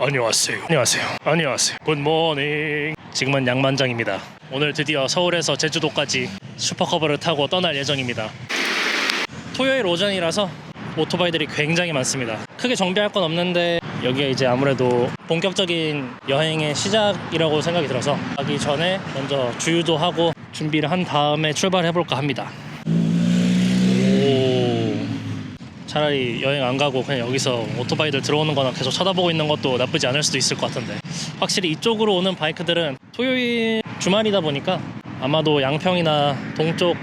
안녕하세요. 굿모닝. 지금은 양만장입니다. 오늘 드디어 서울에서 제주도까지 슈퍼커브를 타고 떠날 예정입니다. 토요일 오전이라서 오토바이들이 굉장히 많습니다. 크게 정비할 건 없는데 여기가 이제 아무래도 본격적인 여행의 시작이라고 생각이 들어서 가기 전에 먼저 주유도 하고 준비를 한 다음에 출발해볼까 합니다. 차라리 여행 안 가고 그냥 여기서 오토바이들 들어오는 거나 계속 쳐다보고 있는 것도 나쁘지 않을 수도 있을 것 같은데, 확실히 이쪽으로 오는 바이크들은 토요일 주말이다 보니까 아마도 양평이나 동쪽,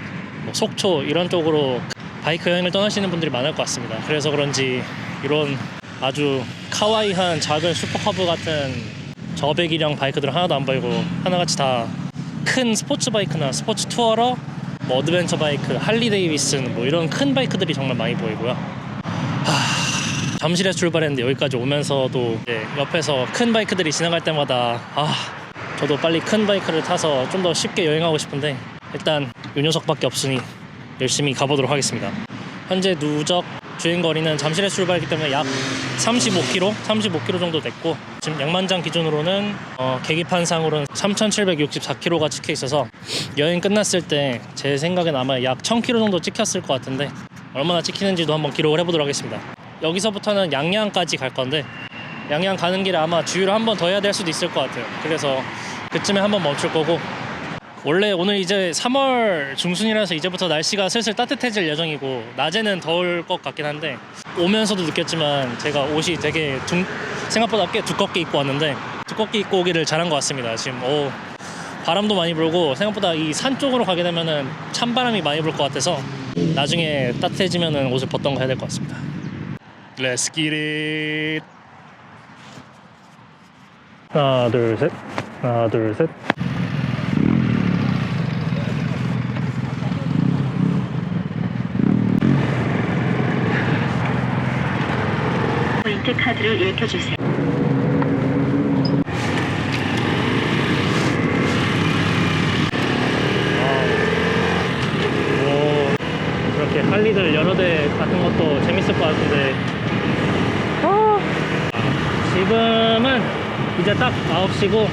속초 이런 쪽으로 바이크 여행을 떠나시는 분들이 많을 것 같습니다. 그래서 그런지 이런 아주 카와이한 작은 슈퍼커브 같은 저배기량 바이크들은 하나도 안 보이고 하나같이 다 큰 스포츠 바이크나 스포츠 투어러, 어드벤처 바이크, 할리 데이비슨 이런 큰 바이크들이 정말 많이 보이고요. 잠실에서 출발했는데 여기까지 오면서도 이제 옆에서 큰 바이크들이 지나갈 때마다 저도 빨리 큰 바이크를 타서 좀 더 쉽게 여행하고 싶은데 일단 이 녀석밖에 없으니 열심히 가보도록 하겠습니다. 현재 누적 주행거리는 잠실에서 출발했기 때문에 약 35km 정도 됐고, 지금 양만장 기준으로는 계기판상으로는 3764km가 찍혀 있어서 여행 끝났을 때 제 생각엔 아마 약 1000km 정도 찍혔을 것 같은데, 얼마나 찍히는지도 한번 기록을 해보도록 하겠습니다. 여기서부터는 양양까지 갈 건데 양양 가는 길에 아마 주유를 한 번 더 해야 될 수도 있을 것 같아요. 그래서 그쯤에 한번 멈출 거고, 원래 오늘 이제 3월 중순이라서 이제부터 날씨가 슬슬 따뜻해질 예정이고 낮에는 더울 것 같긴 한데, 오면서도 느꼈지만 제가 옷이 되게 생각보다 꽤 두껍게 입고 왔는데 두껍게 입고 오기를 잘한 것 같습니다. 지금 바람도 많이 불고 생각보다 이 산 쪽으로 가게 되면은 찬바람이 많이 불 것 같아서 나중에 따뜻해지면은 옷을 벗던 거 해야 될 것 같습니다. Let's get it. 하나 둘 셋. 포인트 카드를 읽혀주세요. 이렇게 할리들 여러 대 같은 것도 재밌을 것 같은데, 지금은 이제 딱 9시고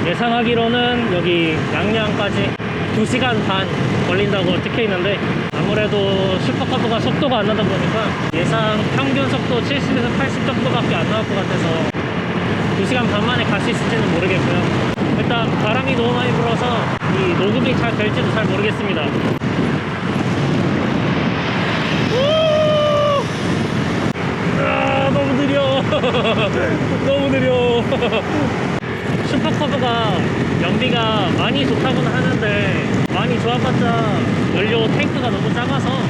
예상하기로는 여기 양양까지 2시간 반 걸린다고 찍혀 있는데, 아무래도 슈퍼커브가 속도가 안 나다 보니까 예상 평균 속도 70에서 80 정도밖에 안 나올 것 같아서 2시간 반 만에 갈 수 있을지는 모르겠고요. 일단 바람이 너무 많이 불어서 이 녹음이 잘 될지도 잘 모르겠습니다. 너무 느려. 너무 느려. 슈퍼커브가 연비가 많이 좋다고는 하는데 많이 좋아봤자 연료 탱크가 너무 작아서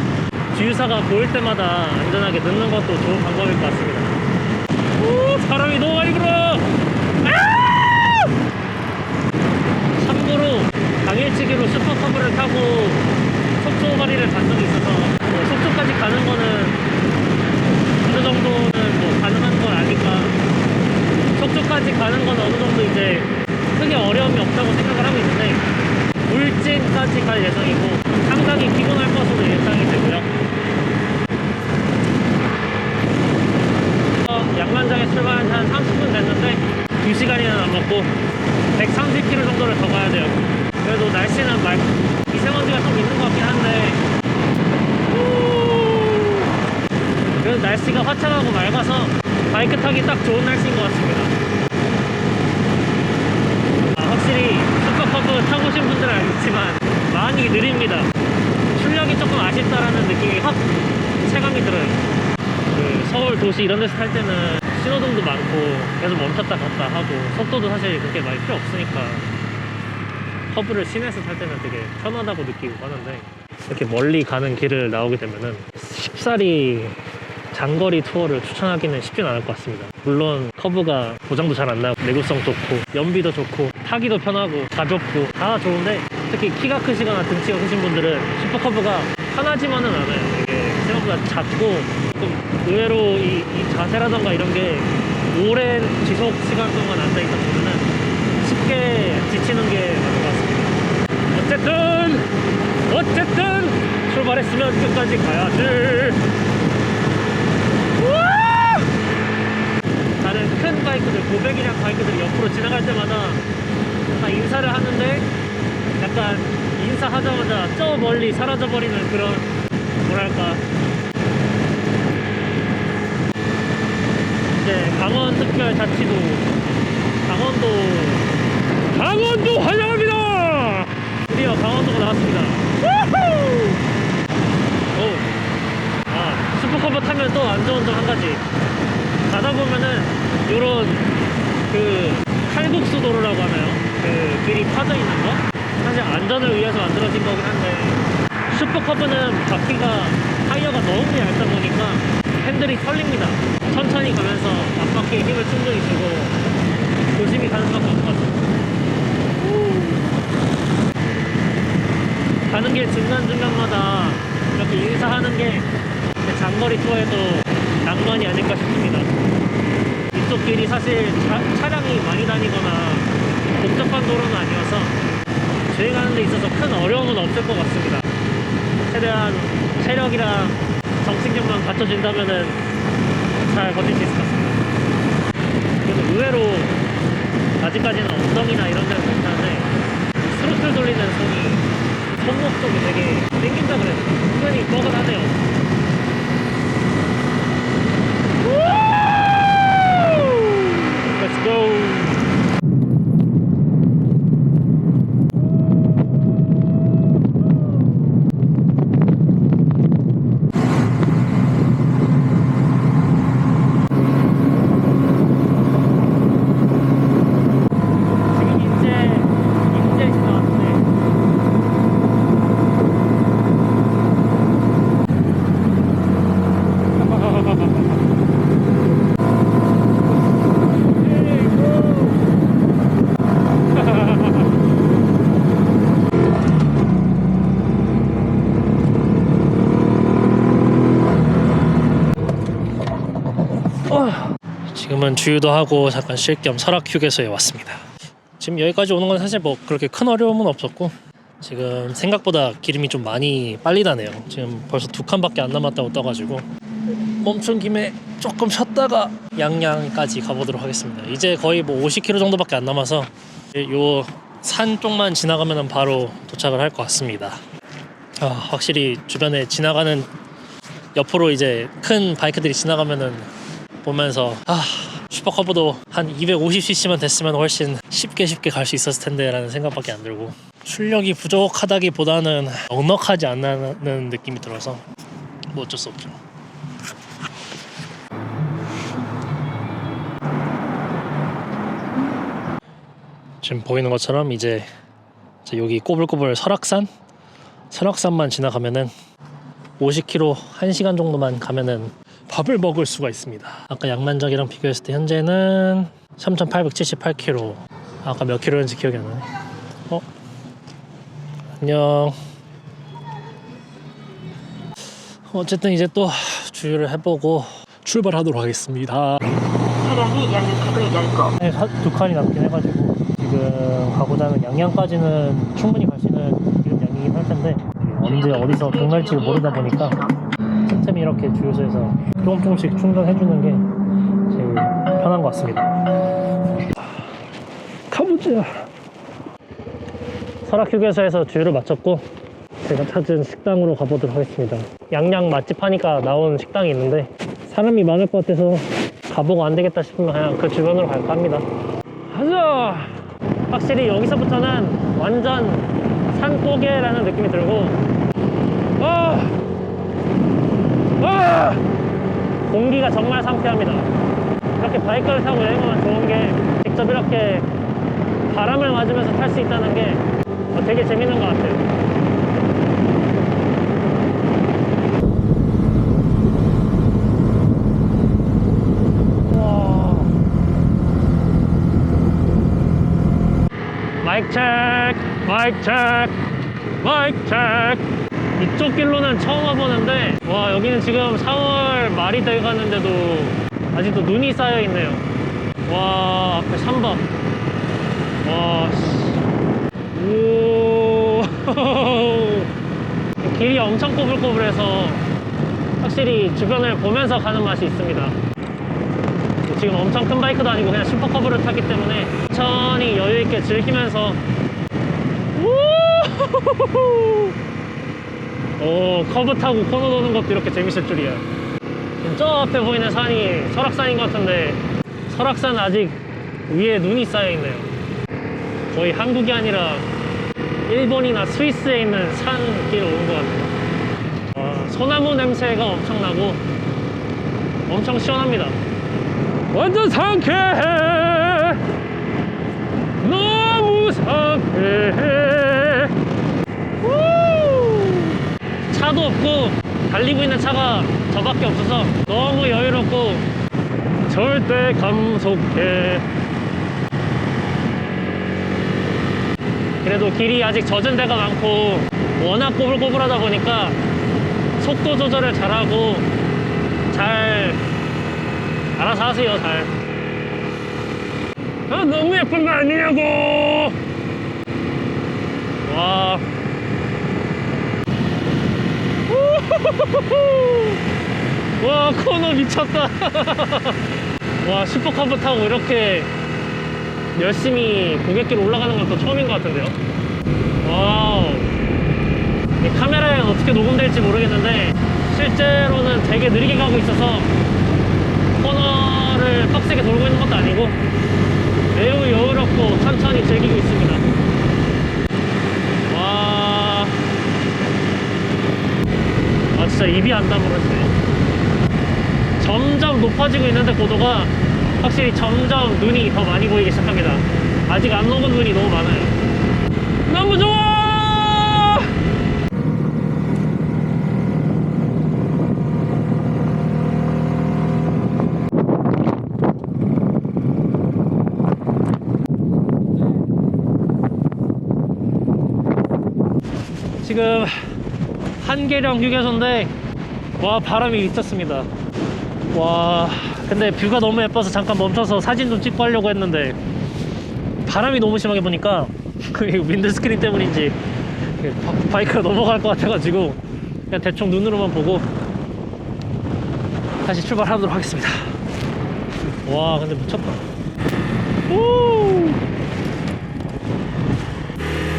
주유사가 보일 때마다 안전하게 넣는 것도 좋은 방법일 것 같습니다. 바람이 너무 많이 불어. 참고로 당일치기로 슈퍼커브를 타고 속초 거리를 간 적이 있어서 속초까지 가는 거는 어느 정도는 가능한 건 아니까 속초까지 가는 건 어느 정도 이제 크게 어려움이 없다고 생각을 하고 있는데, 울진까지 갈 예정이고 상당히 피곤할 것으로 예상이 되고요. 양만장에 출발한 한 30분 됐는데 2시간이나 남았고 130km 정도를 더 가야 돼요. 그래도 날씨는 미세먼지가 좀 있는 것 같긴 한데 그래도 날씨가 화창하고 맑아서 바이크 타기 딱 좋은 날씨인 것 같습니다. 확실히 슈퍼커브 타보신 분들은 알겠지만 많이 느립니다. 출력이 조금 아쉽다라는 느낌이 확 체감이 들어요. 서울 도시 이런 데서 탈 때는 신호등도 많고 계속 멈췄다 갔다 하고 속도도 사실 그렇게 많이 필요 없으니까 커브를 시내에서 탈 때는 되게 편하다고 느끼고 하는데, 이렇게 멀리 가는 길을 나오게 되면은 쉽사리 장거리 투어를 추천하기는 쉽진 않을 것 같습니다. 물론 커브가 고장도 잘 안 나고 내구성 좋고 연비도 좋고 타기도 편하고 가볍고 다 좋은데, 특히 키가 크시거나 등치가 크신 분들은 슈퍼커브가 편하지만은 않아요. 이게 생각보다 작고 좀 의외로 이 자세라던가 이런 게 오랜 지속 시간 동안 앉아있다 보면은 쉽게 지치는 게 맞는 것 같습니다. 어쨌든 출발했으면 끝까지 가야지. 다른 큰 바이크 바이크들, 고백이랑 바이크들이 옆으로 지나갈 때마다 다 인사를 하는데 약간 인사하자마자 저 멀리 사라져버리는 그런, 뭐랄까, 이제 강원특별자치도 강원도 환영합니다. 드디어 강원도가 나왔습니다. 슈퍼커버 타면 또 안 좋은 점 한 가지, 가다 보면은 요런 그 칼국수 도로라고 하나요? 그 길이 파져 있는 거? 사실 안전을 위해서 만들어진 거긴 한데, 슈퍼커브는 바퀴가, 타이어가 너무 얇다 보니까 핸들이 털립니다. 천천히 가면서 앞바퀴에 힘을 충분히 주고 조심히 가는 수밖에 없는 것 같아요. 가는 길 중간중간마다 이렇게 인사하는 게 장거리 투어에도 낭만이 아닐까 싶습니다. 이쪽 길이 사실 차량이 많이 다니거나 복잡한 도로는 아니어서 주행하는 데 있어서 큰 어려움은 없을 것 같습니다. 최대한 체력이랑 정신력만 갖춰진다면은 잘 버틸 수 있을 것 같습니다. 그래서 의외로 아직까지는 엉덩이나 이런 데는 괜찮은데 스로틀 돌리는 손목 쪽이 되게 땡긴다 그래요. 은근히 뻐근하네요. Let's go. 지금은 주유도 하고 잠깐 쉴 겸 설악휴게소에 왔습니다. 지금 여기까지 오는 건 사실 뭐 그렇게 큰 어려움은 없었고, 지금 생각보다 기름이 좀 많이 빨리 나네요. 지금 벌써 2칸밖에 안 남았다고 떠가지고 멈춘 김에 조금 쉬었다가 양양까지 가보도록 하겠습니다. 이제 거의 뭐 50km 정도밖에 안 남아서 요 산 쪽만 지나가면 바로 도착을 할 것 같습니다. 확실히 주변에 지나가는, 옆으로 이제 큰 바이크들이 지나가면은 보면서 슈퍼커브도 한 250cc만 됐으면 훨씬 쉽게 갈 수 있었을 텐데 라는 생각밖에 안 들고, 출력이 부족하다기보다는 넉넉하지 않는 느낌이 들어서 뭐 어쩔 수 없죠. 지금 보이는 것처럼 이제 여기 꼬불꼬불 설악산만 지나가면은 50km 1시간 정도만 가면은 밥을 먹을 수가 있습니다. 아까 양만적이랑 비교했을 때 현재는 3,878km. 아까 몇 킬로였는지 기억이 안 나네. 안녕. 어쨌든 이제 또 주유를 해보고 출발하도록 하겠습니다. 차량이 양육탑을 열고 네, 2칸이 남긴 해가지고 지금 가고자 하는 양양까지는 충분히 갈 수 있는 기름 양이긴 할 텐데, 언제 어디서 동날지를 모르다 보니까 틈틈이 이렇게 주유소에서 조금씩 충전해주는 게 제일 편한 것 같습니다. 가보자. 설악휴게소에서 주유를 마쳤고 제가 찾은 식당으로 가보도록 하겠습니다. 양양 맛집 하니까 나온 식당이 있는데 사람이 많을 것 같아서 가보고 안 되겠다 싶으면 그냥 그 주변으로 갈까 합니다. 가자! 확실히 여기서부터는 완전 산고개라는 느낌이 들고, 공기가 정말 상쾌합니다. 이렇게 바이크를 타고 여행하면 좋은 게 직접 이렇게 바람을 맞으면서 탈 수 있다는 게 되게 재밌는 것 같아요. 마이크 체크. 이쪽 길로는 처음 와보는데, 와, 여기는 지금 4월 말이 돼가는데도 아직도 눈이 쌓여 있네요. 와, 앞에 3번. 와, 오. 길이 엄청 꼬불꼬불해서 확실히 주변을 보면서 가는 맛이 있습니다. 지금 엄청 큰 바이크도 아니고 그냥 슈퍼커브를 타기 때문에 천천히 여유있게 즐기면서 오, 커브 타고 코너 도는 것도 이렇게 재밌을 줄이야. 저 앞에 보이는 산이 설악산인 것 같은데 설악산 아직 위에 눈이 쌓여있네요. 거의 한국이 아니라 일본이나 스위스에 있는 산길 오는 것 같아요. 소나무 냄새가 엄청 나고 엄청 시원합니다. 완전 상쾌해. 너무 상쾌해. 차도 없고 달리고 있는 차가 저밖에 없어서 너무 여유롭고 절대 감속해. 그래도 길이 아직 젖은 데가 많고 워낙 꼬불꼬불하다 보니까 속도 조절을 잘하고 잘 알아서 하세요. 잘. 아, 너무 예쁜 거 아니냐고. 와. 와, 코너 미쳤다. 와, 슈퍼카브 타고 이렇게 열심히 고갯길 올라가는 건 또 처음인 것 같은데요. 와우. 이 카메라에 어떻게 녹음될지 모르겠는데 실제로는 되게 느리게 가고 있어서 코너를 빡세게 돌고 있는 것도 아니고 매우 여유롭고 천천히 즐기고 있습니다. 와. 아, 진짜 입이 안 다물어지네. 점점 높아지고 있는데 고도가 확실히 점점 눈이 더 많이 보이기 시작합니다. 아직 안 녹은 눈이 너무 많아요. 너무 좋아! 지금 한계령 휴게소인데 와, 바람이 미쳤습니다. 와, 근데 뷰가 너무 예뻐서 잠깐 멈춰서 사진 좀 찍고 하려고 했는데 바람이 너무 심하게 부니까 윈드스크린 때문인지 바이크가 넘어갈 것 같아가지고 그냥 대충 눈으로만 보고 다시 출발하도록 하겠습니다. 와, 근데 미쳤다. 오!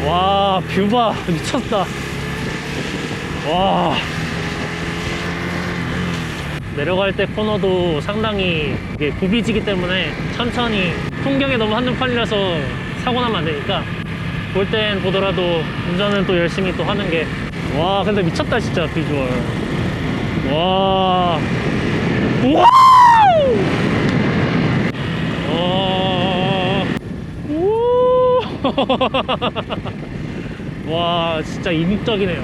와, 뷰 봐. 미쳤다. 와. 내려갈 때 코너도 상당히 이게 굽이지기 때문에 천천히, 풍경에 너무 한눈판이라서 사고 나면 안 되니까 볼 땐 보더라도 운전은 또 열심히 또 하는 게. 와, 근데 미쳤다 진짜 비주얼. 와. 우와! 오. 와, 진짜 이국적이네요.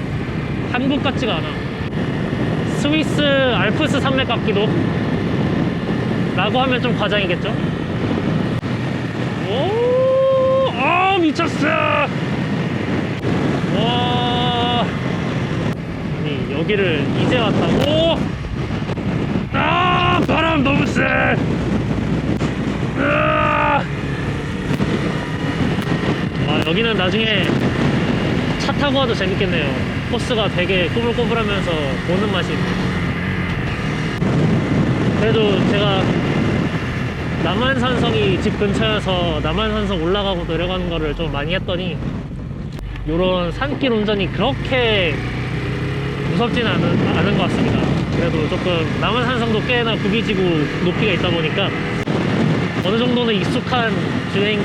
한국 같지가 않아. 스위스 알프스 산맥 같기도 라고 하면 좀 과장이겠죠? 오, 아, 미쳤어. 와, 아니 여기를 이제 왔다고? 아, 바람 너무 세. 아, 여기는 나중에 차 타고 와도 재밌겠네요. 코스가 되게 꼬불꼬불하면서 보는 맛이. 그래도 제가 남한산성이 집 근처여서 남한산성 올라가고 내려가는 거를 좀 많이 했더니 요런 산길 운전이 그렇게 무섭지는 않은 것 같습니다. 그래도 조금 남한산성도 꽤나 굽이지고 높이가 있다 보니까 어느 정도는 익숙한 주행?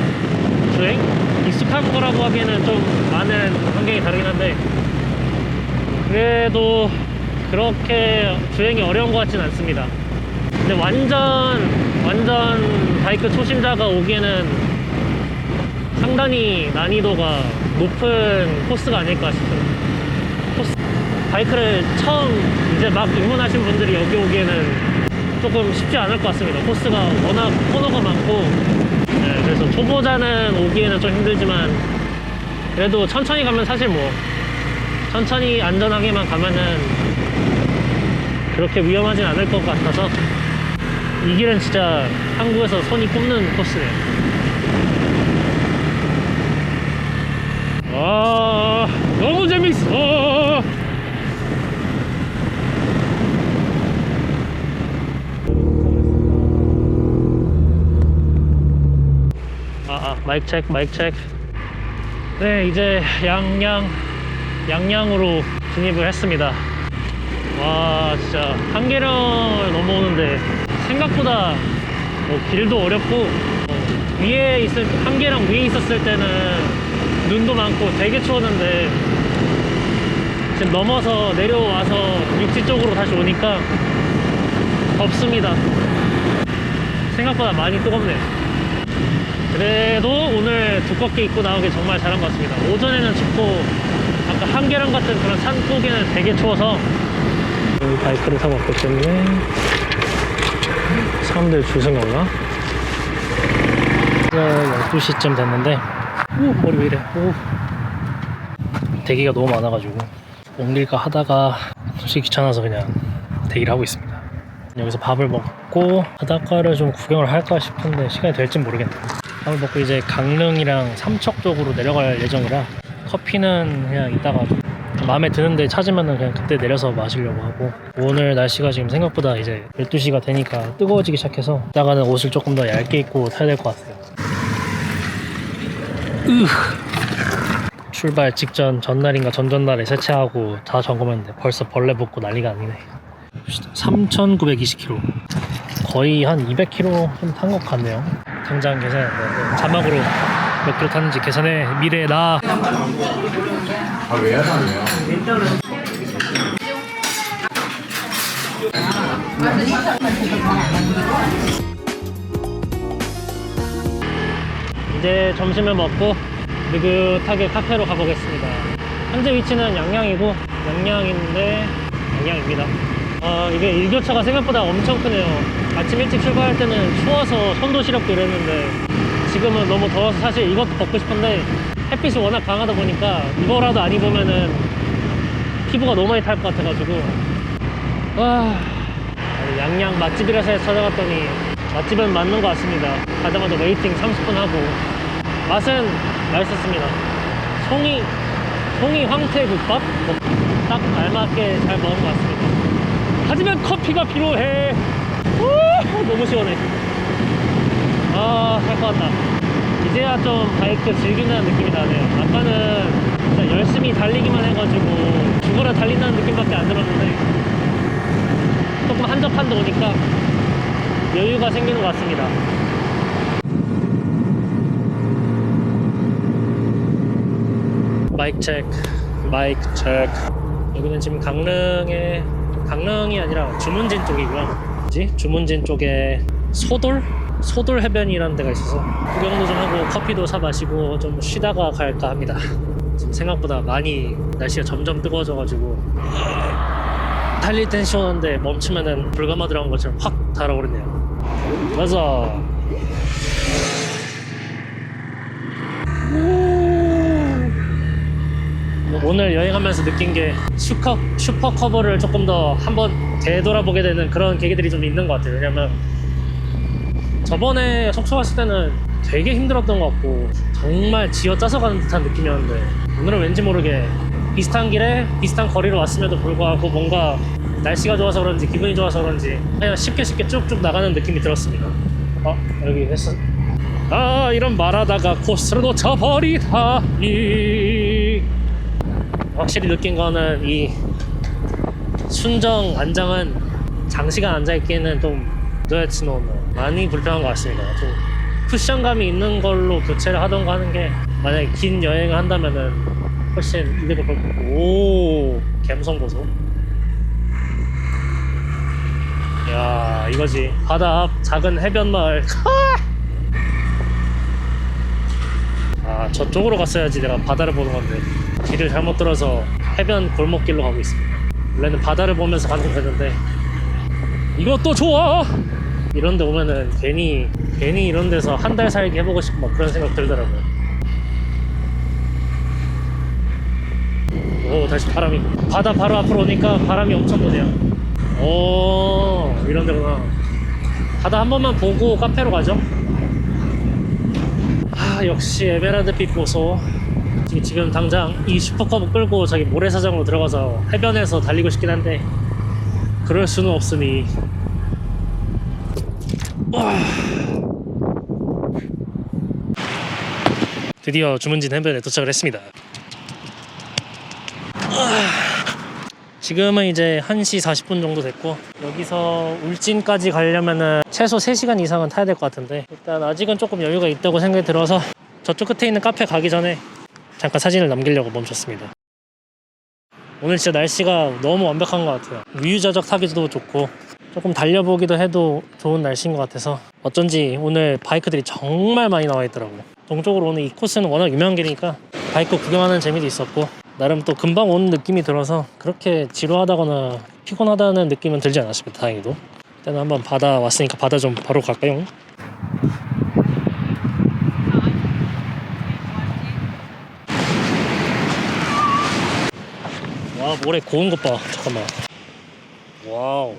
익숙한 거라고 하기에는 좀 많은 환경이 다르긴 한데 그래도 그렇게 주행이 어려운 것 같지는 않습니다. 근데 완전 바이크 초심자가 오기에는 상당히 난이도가 높은 코스가 아닐까 싶은 코스. 바이크를 처음 이제 막 입문하신 분들이 여기 오기에는 조금 쉽지 않을 것 같습니다. 코스가 워낙 코너가 많고. 네, 그래서 초보자는 오기에는 좀 힘들지만 그래도 천천히 가면 사실 뭐 천천히 안전하게만 가면은 그렇게 위험하진 않을 것 같아서 이 길은 진짜 한국에서 손이 꼽는 코스네요. 아, 너무 재밌어. 마이크 체크. 네, 이제 양양으로 진입을 했습니다. 와, 진짜 한계령을 넘어오는데 생각보다 길도 어렵고, 한계령 위에 있었을 때는 눈도 많고 되게 추웠는데 지금 넘어서 내려와서 육지 쪽으로 다시 오니까 덥습니다. 생각보다 많이 뜨겁네요. 그래도 오늘 두껍게 입고 나오기 정말 잘한 것 같습니다. 오전에는 춥고 아까 한계령 같은 그런 산속에는 되게 추워서 여기 바이크를 타고 왔기 때문에 사람들 줄 선 건가? 12시쯤 됐는데 머리 왜 이래. 대기가 너무 많아가지고 옮길까 하다가 솔직히 귀찮아서 그냥 대기를 하고 있습니다. 여기서 밥을 먹고 바닷가를 좀 구경을 할까 싶은데 시간이 될진 모르겠네요. 밥을 먹고 이제 강릉이랑 삼척 쪽으로 내려갈 예정이라 커피는 그냥 이따가 마음에 드는데 찾으면은 그냥 그때 내려서 마시려고 하고, 오늘 날씨가 지금 생각보다 이제 12시가 되니까 뜨거워지기 시작해서 이따가는 옷을 조금 더 얇게 입고 타야 될 것 같아요. 출발 직전 전날인가 전전날에 세차하고 다 점검했는데 벌써 벌레 붙고 난리가 아니네. 3,920km, 거의 한 200km 좀 탄 것 같네요. 당장 계산했는데 자막으로 몇 킬로 탔는지 계산해. 미래의 나. 왜요? 이제 점심을 먹고 느긋하게 카페로 가보겠습니다. 현재 위치는 양양입니다. 이게 일교차가 생각보다 엄청 크네요. 아침 일찍 출발할 때는 추워서 손도 시렵고 이랬는데 지금은 너무 더워서 사실 이것도 벗고 싶은데 햇빛이 워낙 강하다 보니까 이거라도 안 입으면은 피부가 너무 많이 탈 것 같아가지고 양양 맛집이라서 찾아갔더니 맛집은 맞는 것 같습니다. 가자마자 웨이팅 30분 하고 맛은 맛있었습니다. 송이 황태국밥? 딱 알맞게 잘 먹은 것 같습니다. 하지만 커피가 필요해. 너무 시원해. 살 것 같다. 이제야 좀 바이크 즐기는 느낌이 나네요. 아까는 진짜 열심히 달리기만 해가지고 죽어라 달린다는 느낌밖에 안 들었는데 조금 한적한데 오니까 여유가 생기는 것 같습니다. 마이크 체크. 여기는 지금 강릉이 아니라 주문진 쪽이고요. 주문진 쪽에 소돌 해변이라는 데가 있어서 구경도 좀 하고 커피도 사 마시고 좀 쉬다가 갈까 합니다. 지금 생각보다 많이 날씨가 점점 뜨거워져가지고 달릴 땐 시원한데 멈추면은 불가마 들어간 것처럼 확 달아오르네요. 맞아. 오늘 여행하면서 느낀 게 슈퍼 커버를 조금 더 한번 되돌아보게 되는 그런 계기들이 좀 있는 것 같아요. 왜냐면 저번에 속초 갔을 때는 되게 힘들었던 것 같고 정말 쥐어짜서 가는 듯한 느낌이었는데 오늘은 왠지 모르게 비슷한 길에 비슷한 거리로 왔음에도 불구하고 뭔가 날씨가 좋아서 그런지 기분이 좋아서 그런지 그냥 쉽게 쭉쭉 나가는 느낌이 들었습니다. 여기 했어. 이런 말하다가 코스를 놓쳐버리다니. 확실히 느낀 거는 이 순정 안장은 장시간 앉아있기에는 좀 많이 불편한 것 같습니다. 좀 쿠션감이 있는 걸로 교체를 하던가 하는 게 만약에 긴 여행을 한다면은 훨씬 이득을 볼 거고. 갬성 보소. 이야, 이거지. 바다 앞 작은 해변 마을. 저쪽으로 갔어야지 내가 바다를 보는 건데 길을 잘못 들어서 해변 골목길로 가고 있습니다. 원래는 바다를 보면서 가는 거였는데 이것도 좋아! 이런 데 오면은 괜히 이런 데서 한 달 살기 해보고 싶고 막 그런 생각 들더라고요. 다시 바람이. 바다 바로 앞으로 오니까 바람이 엄청 부네요. 이런 데구나. 바다 한 번만 보고 카페로 가죠. 역시 에메랄드빛 보소. 지금 당장 이 슈퍼커브 끌고 저기 모래사장으로 들어가서 해변에서 달리고 싶긴 한데 그럴 수는 없으니 드디어 주문진 해변에 도착을 했습니다. 지금은 이제 1시 40분 정도 됐고 여기서 울진까지 가려면은 최소 3시간 이상은 타야 될 것 같은데 일단 아직은 조금 여유가 있다고 생각이 들어서 저쪽 끝에 있는 카페 가기 전에 잠깐 사진을 남기려고 멈췄습니다. 오늘 진짜 날씨가 너무 완벽한 것 같아요. 유유자적 타기도 좋고 조금 달려보기도 해도 좋은 날씨인 것 같아서 어쩐지 오늘 바이크들이 정말 많이 나와 있더라고. 동쪽으로 오는 이 코스는 워낙 유명한 길이니까 바이크 구경하는 재미도 있었고 나름 또 금방 오는 느낌이 들어서 그렇게 지루하다거나 피곤하다는 느낌은 들지 않았습니다. 다행히도. 일단 한번 바다 왔으니까 바다 좀 바로 갈까요? 와, 모래 고운 것 봐. 잠깐만. 와우.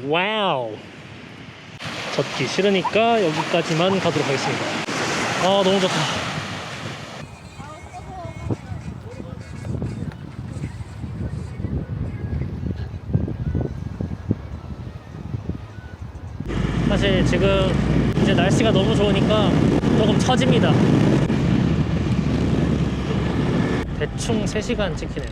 와우. 걷기 싫으니까 여기까지만 가도록 하겠습니다. 아, 너무 좋다. 사실 지금 이제 날씨가 너무 좋으니까 조금 처집니다. 대충 3시간 찍히네요.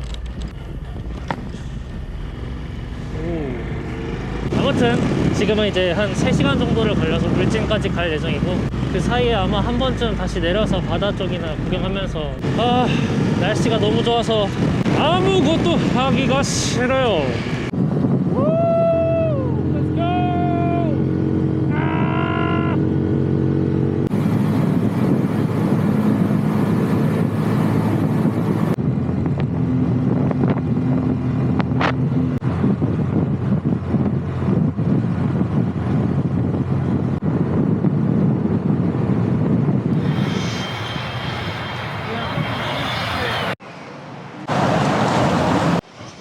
오. 아무튼 지금은 이제 한 3시간 정도를 걸려서 울진까지 갈 예정이고 그 사이에 아마 한 번쯤 다시 내려서 바다 쪽이나 구경하면서 날씨가 너무 좋아서 아무것도 하기가 싫어요.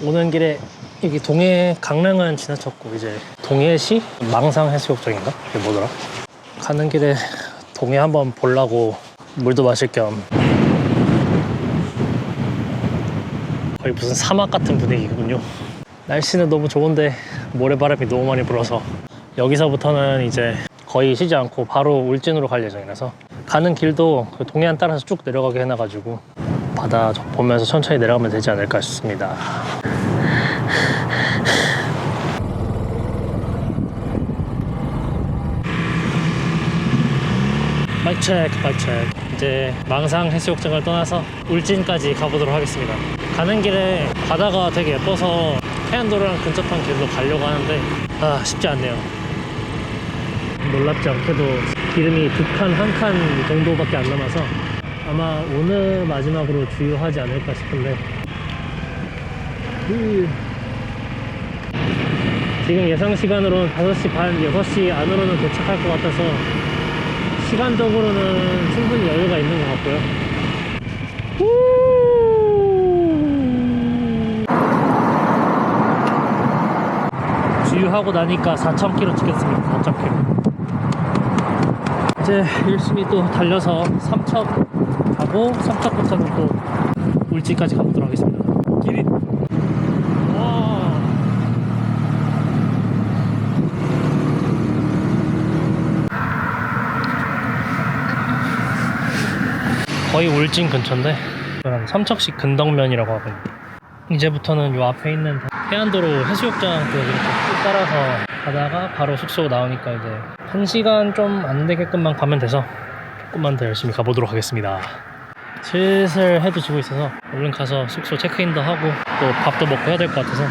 오는 길에 여기 동해 강릉은 지나쳤고 이제 동해시 망상 해수욕장인가? 이게 뭐더라? 가는 길에 동해 한번 보려고 물도 마실 겸 거의 무슨 사막 같은 분위기군요. 날씨는 너무 좋은데 모래바람이 너무 많이 불어서 여기서부터는 이제 거의 쉬지 않고 바로 울진으로 갈 예정이라서 가는 길도 그 동해안 따라서 쭉 내려가게 해놔가지고 바다 보면서 천천히 내려가면 되지 않을까 싶습니다. 마이크 체크, 마이크 체크. 이제 망상 해수욕장을 떠나서 울진까지 가보도록 하겠습니다. 가는 길에 바다가 되게 예뻐서 해안도로랑 근접한 길로 가려고 하는데 쉽지 않네요. 놀랍지 않게도 기름이 2칸, 1칸 정도밖에 안 남아서 아마 오늘 마지막으로 주유하지 않을까 싶은데 지금 예상 시간으로는 5시 반, 6시 안으로는 도착할 것 같아서 시간적으로는 충분히 여유가 있는 것 같고요. 주유하고 나니까 4,000km 찍혔습니다. 4,000km. 이제 열심히 또 달려서 삼척 가고 삼척부터는 또 울진까지 가보도록 하겠습니다. 길이 거의 울진 근처인데 삼척시 근덕면이라고 하거든요. 이제부터는 요 앞에 있는 해안도로 해수욕장 그 이렇게 쭉 따라서 가다가 바로 숙소 나오니까 이제 1시간 좀 안 되게끔만 가면 돼서 조금만 더 열심히 가보도록 하겠습니다. 슬슬 해도 지고 있어서 얼른 가서 숙소 체크인도 하고 또 밥도 먹고 해야 될 것 같아서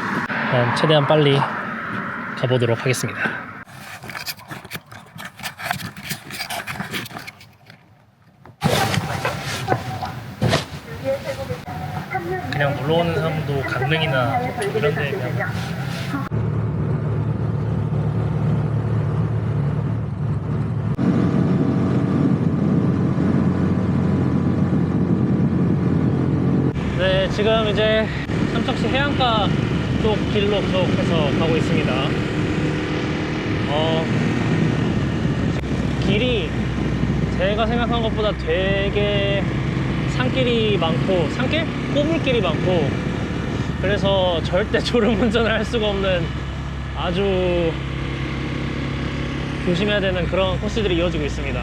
최대한 빨리 가보도록 하겠습니다. 그냥 놀러 오는 사람도 강릉이나 이런 데 그냥 네, 지금 이제 삼척시 해안가 쪽 길로 계속해서 가고 있습니다. 길이 제가 생각한 것보다 되게 산길이 많고 꼬불길이 많고 그래서 절대 졸음운전을 할 수가 없는 아주 조심해야 되는 그런 코스들이 이어지고 있습니다.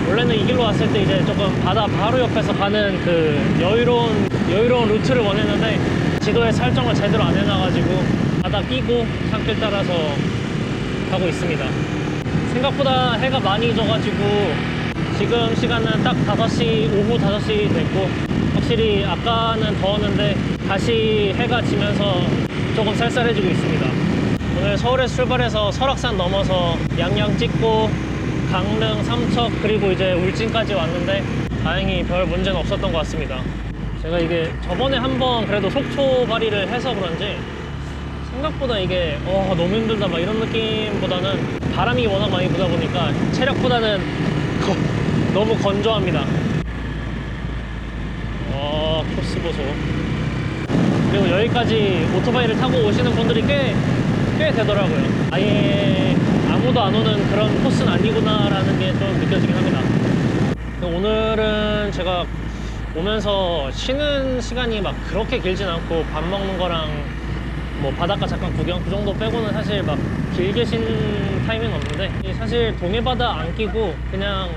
원래는 이 길로 왔을 때 이제 조금 바다 바로 옆에서 가는 그 여유로운 루트를 원했는데 지도에 설정을 제대로 안 해놔가지고 바다 끼고 산길 따라서 가고 있습니다. 생각보다 해가 많이 져가지고 지금 시간은 딱 5시, 오후 5시 됐고 확실히 아까는 더웠는데 다시 해가 지면서 조금 쌀쌀해지고 있습니다. 오늘 서울에서 출발해서 설악산 넘어서 양양 찍고 강릉, 삼척 그리고 이제 울진까지 왔는데 다행히 별 문제는 없었던 것 같습니다. 제가 이게 저번에 한번 그래도 속초 발휘를 해서 그런지 생각보다 이게 너무 힘들다 막 이런 느낌보다는 바람이 워낙 많이 부다 보니까 체력보다는 너무 건조합니다. 코스 보소. 그리고 여기까지 오토바이를 타고 오시는 분들이 꽤 되더라고요. 아예 아무도 안 오는 그런 코스는 아니구나 라는 게 좀 느껴지긴 합니다. 오늘은 제가 오면서 쉬는 시간이 막 그렇게 길진 않고 밥 먹는 거랑 뭐 바닷가 잠깐 구경 그 정도 빼고는 사실 막 길게 쉰 타임은 없는데 사실 동해바다 안 끼고 그냥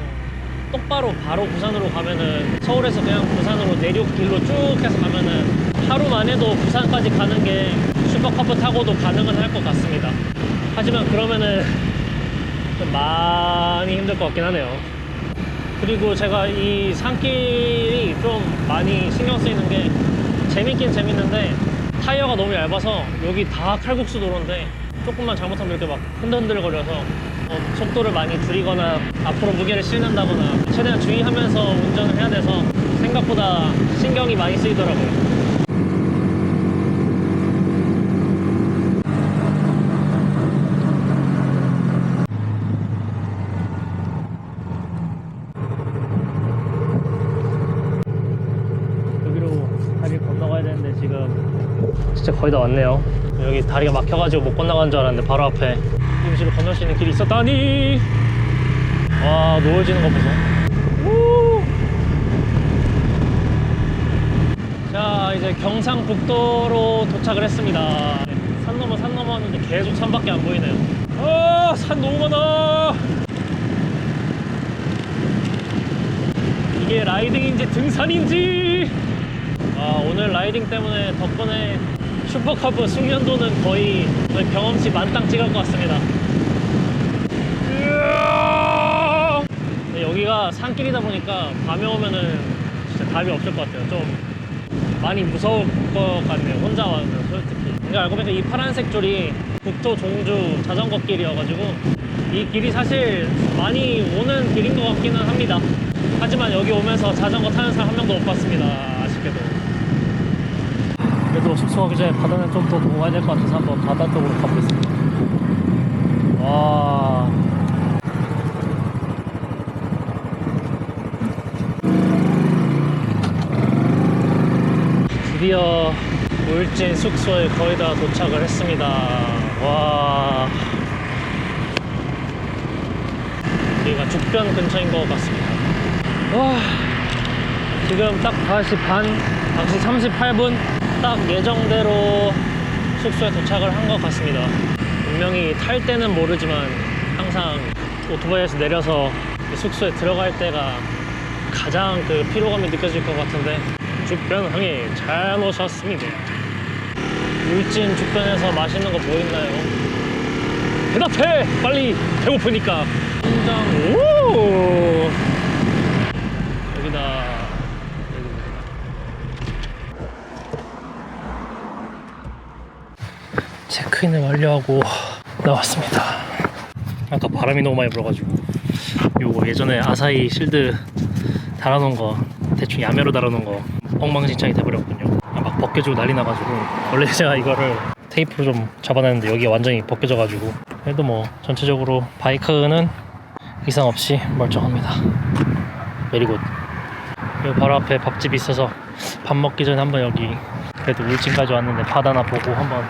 똑바로 바로 부산으로 가면은 서울에서 그냥 부산으로 내륙 길로 쭉 해서 가면은 하루만 해도 부산까지 가는 게 슈퍼커브 타고도 가능은 할 것 같습니다. 하지만 그러면은 좀 많이 힘들 것 같긴 하네요. 그리고 제가 이 산길이 좀 많이 신경 쓰이는 게 재밌긴 재밌는데 타이어가 너무 얇아서 여기 다 칼국수 도로인데 조금만 잘못하면 이렇게 막 흔들흔들거려서 속도를 많이 줄이거나 앞으로 무게를 실는다거나 최대한 주의하면서 운전을 해야 돼서 생각보다 신경이 많이 쓰이더라고요. 여기로 다리를 건너가야 되는데 지금 진짜 거의 다 왔네요. 여기 다리가 막혀가지고 못 건너가는 줄 알았는데 바로 앞에 임시로 건널 수 있는 길이 있었다니. 와, 노을지는 거 보소. 우! 자, 이제 경상북도로 도착을 했습니다. 산 넘었는데 계속 산밖에 안 보이네요. 산 너무 많아. 이게 라이딩인지 등산인지. 오늘 라이딩 때문에 덕분에 슈퍼커브 숙련도는 거의 경험치 만땅 찍을 것 같습니다. 근데 여기가 산길이다 보니까 밤에 오면은 진짜 답이 없을 것 같아요. 좀 많이 무서울 것 같네요. 혼자 와면 솔직히. 근데 알고 보니까 이 파란색 줄이 국토 종주 자전거 길이어가지고 이 길이 사실 많이 오는 길인 것 같기는 합니다. 하지만 여기 오면서 자전거 타는 사람 한 명도 못 봤습니다. 아쉽게도. 그래도 숙소 가기 전에 바다는 좀 더 보고 가야 될 것 같아서 한번 바다 쪽으로 가보겠습니다. 와. 드디어 울진 숙소에 거의 다 도착을 했습니다. 와. 여기가 죽변 근처인 것 같습니다. 와. 지금 딱 5시 반, 5시 38분 딱 예정대로 숙소에 도착을 한 것 같습니다. 분명히 탈 때는 모르지만 항상 오토바이에서 내려서 숙소에 들어갈 때가 가장 그 피로감이 느껴질 것 같은데 죽변항에 잘 오셨습니다. 울진 죽변에서 맛있는 거 뭐 있나요? 대답해! 빨리! 배고프니까. 한장. 오! 여기다. 체크인을 완료하고 나왔습니다. 아까 바람이 너무 많이 불어가지고 요거 예전에 아사히 실드 달아놓은 거 대충 야매로 달아놓은 거 엉망진창이 돼버렸군요. 막 벗겨지고 난리 나가지고 원래 제가 이거를 테이프로 좀 잡아놨는데 여기가 완전히 벗겨져가지고 그래도 뭐 전체적으로 바이크는 이상 없이 멀쩡합니다. 메리굿. 여기 바로 앞에 밥집이 있어서 밥 먹기 전에 한번 여기 그래도 울진까지 왔는데 바다나 보고 한번.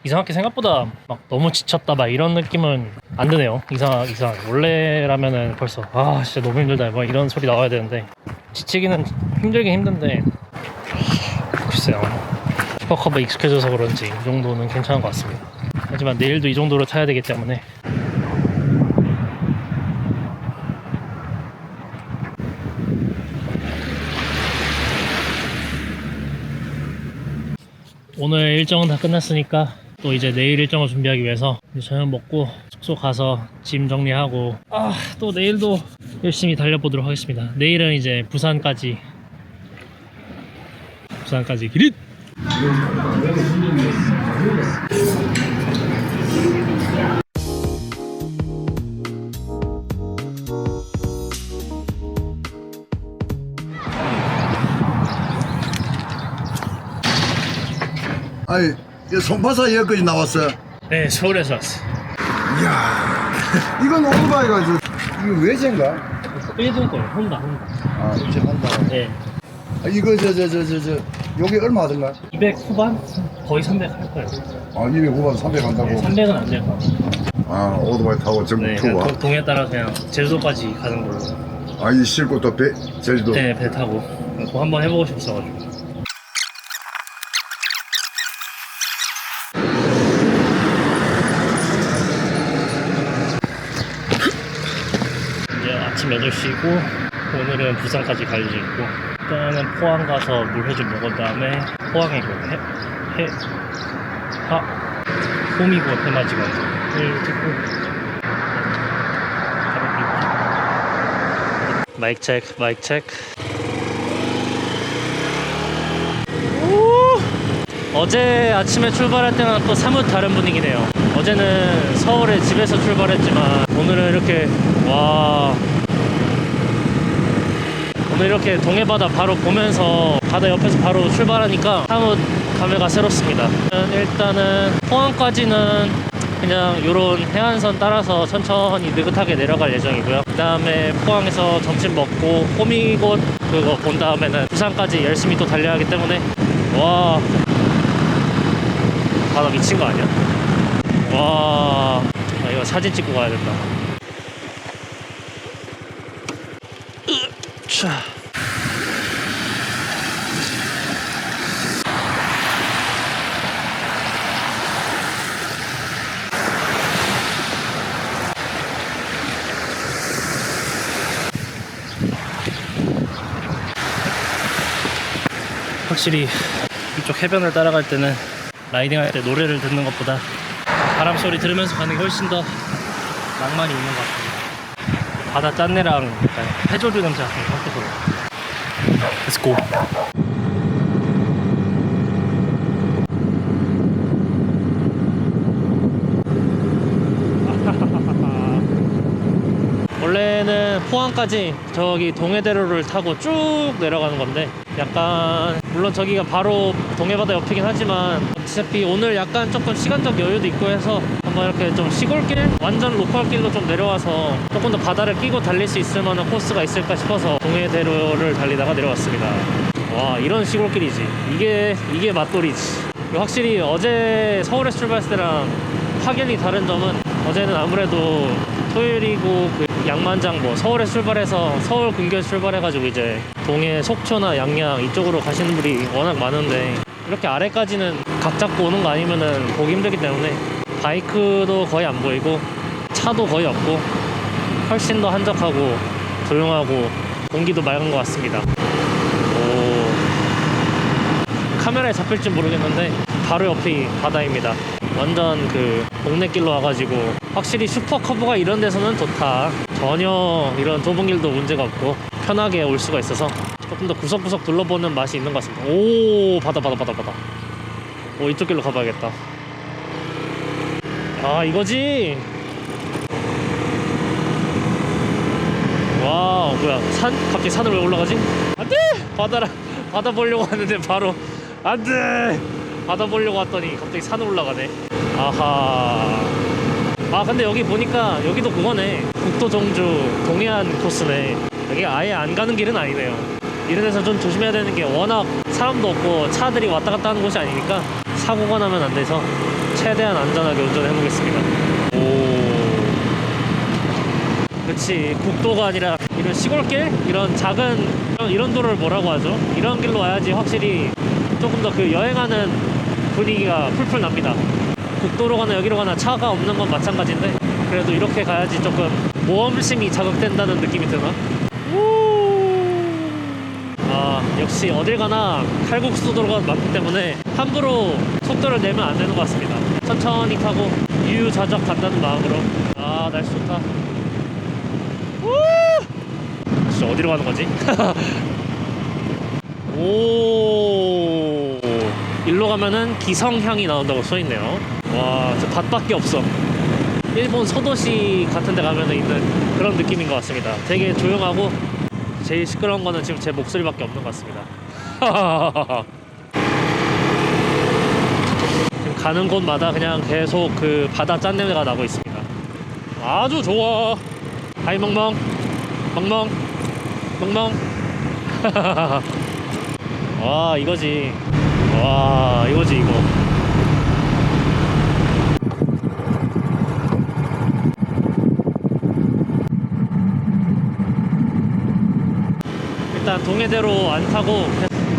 이상하게 생각보다 막 너무 지쳤다 막 이런 느낌은 안 드네요. 이상. 원래라면은 벌써 진짜 너무 힘들다 뭐 이런 소리 나와야 되는데 지치기는 힘들긴 힘든데 글쎄요. 슈퍼커브에 익숙해져서 그런지 이 정도는 괜찮은 것 같습니다. 하지만 내일도 이 정도로 타야 되기 때문에 오늘 일정은 다 끝났으니까 또 이제 내일 일정을 준비하기 위해서 이제 저녁 먹고 숙소 가서 짐 정리하고 또 내일도 열심히 달려보도록 하겠습니다. 내일은 이제 부산까지 기릿! 아니, 이 손파사 여기까지 나왔어. 네, 서울에서 왔어. 이야, 이건 오토바이가 이거 외제인가? 일본 거예요. 혼다. 아, 이제 한다. 네. 아, 이거 요게 얼마 하던가? 200 후반? 거의 300 할 거예요. 아, 200, 300 한다고? 300은 안 될 거예요. 아, 오토바이 타고 전국 네, 투어. 그냥 동해 따라 그냥 제주도까지 가는 걸로. 아, 이 싣고 또 제주도. 네, 배 타고. 그거 한번 해보고 싶었어가지고. 이제 아침 8시고 오늘은 부산까지 갈 예정이고 일단은 포항 가서 물 해좀 먹은 다음에 포항에 호미곶 해맞이관을 찍고 마이크 체크. 어제 아침에 출발할 때는 또 사뭇 다른 분위기네요. 어제는 서울에 집에서 출발했지만 오늘은 이렇게 동해바다 바로 보면서 바다 옆에서 바로 출발하니까 사뭇 감회가 새롭습니다. 일단은 포항까지는 그냥 요런 해안선 따라서 천천히 느긋하게 내려갈 예정이고요. 그 다음에 포항에서 점심 먹고 호미곶 그거 본 다음에는 부산까지 열심히 또 달려야 하기 때문에 와 바다 미친 거 아니야? 와 이거 사진 찍고 가야겠다. 자. 확실히 이쪽 해변을 따라갈 때는 라이딩할 때 노래를 듣는 것보다 바람 소리 들으면서 가는 게 훨씬 더 낭만이 있는 것 같습니다. 바다 짠내랑 약간 해조류 냄새 같은 게 섞여서 Let's go. 원래는 포항까지 저기 동해대로를 타고 쭉 내려가는 건데 약간 물론 저기가 바로 동해바다 옆이긴 하지만 어차피 오늘 약간 조금 시간적 여유도 있고 해서 한번 이렇게 좀 시골길 완전 로컬길로 좀 내려와서 조금 더 바다를 끼고 달릴 수 있을 만한 코스가 있을까 싶어서 동해대로를 달리다가 내려왔습니다. 와 이런 시골길이지. 이게 맛돌이지. 확실히 어제 서울에서 출발했을 때랑 확연히 다른 점은 어제는 아무래도 토요일이고 그 양만장 서울에서 출발해서 서울 근교에서 출발해가지고 이제 동해 속초나 양양 이쪽으로 가시는 분이 워낙 많은데 이렇게 아래까지는 각 잡고 오는 거 아니면은 보기 힘들기 때문에 바이크도 거의 안 보이고 차도 거의 없고 훨씬 더 한적하고 조용하고 공기도 맑은 것 같습니다. 카메라에 잡힐지 모르겠는데 바로 옆이 바다입니다. 완전 그 동네 길로 와가지고 확실히 슈퍼커브가 이런 데서는 좋다. 전혀 이런 좁은 길도 문제가 없고 편하게 올 수가 있어서 조금 더 구석구석 둘러보는 맛이 있는 것 같습니다. 오 바다. 오 이쪽 길로 가봐야겠다. 아 이거지. 와 뭐야 갑자기 산을 왜 올라가지? 안돼! 바다 보려고 하는데 바로 안돼! 바다 보려고 왔더니 갑자기 산을 올라가네. 아하. 아 근데 여기 보니까 여기도 그거네. 국도 정주 동해안 코스네. 여기 아예 안 가는 길은 아니네요. 이런 데서 좀 조심해야 되는 게 워낙 사람도 없고 차들이 왔다 갔다 하는 곳이 아니니까 사고가 나면 안 돼서 최대한 안전하게 운전해 보겠습니다. 그치 국도가 아니라 이런 시골길? 이런 작은 이런 도로를 뭐라고 하죠? 이런 길로 와야지 확실히 조금 더 그 여행하는 분위기가 풀풀 납니다. 국도로 가나 여기로 가나 차가 없는 건 마찬가지인데 그래도 이렇게 가야지 조금 모험심이 자극된다는 느낌이 드나? 아, 역시 어딜 가나 칼국수 도로가 많기 때문에 함부로 속도를 내면 안 되는 것 같습니다. 천천히 타고 유유자적 간다는 마음으로. 아, 날씨 좋다. 우! 진짜 어디로 가는 거지? 오, 일로 가면은 기성향이 나온다고 써있네요. 와, 저 밭밖에 없어. 일본 소도시 같은 데 가면 있는 그런 느낌인 것 같습니다. 되게 조용하고 제일 시끄러운 거는 지금 제 목소리밖에 없는 것 같습니다. 지금 가는 곳마다 그냥 계속 그 바다 짠내가 나고 있습니다. 아주 좋아. 하이 멍멍 멍멍 멍멍. 와, 이거지. 와, 이거지 이거. 일단 동해대로 안 타고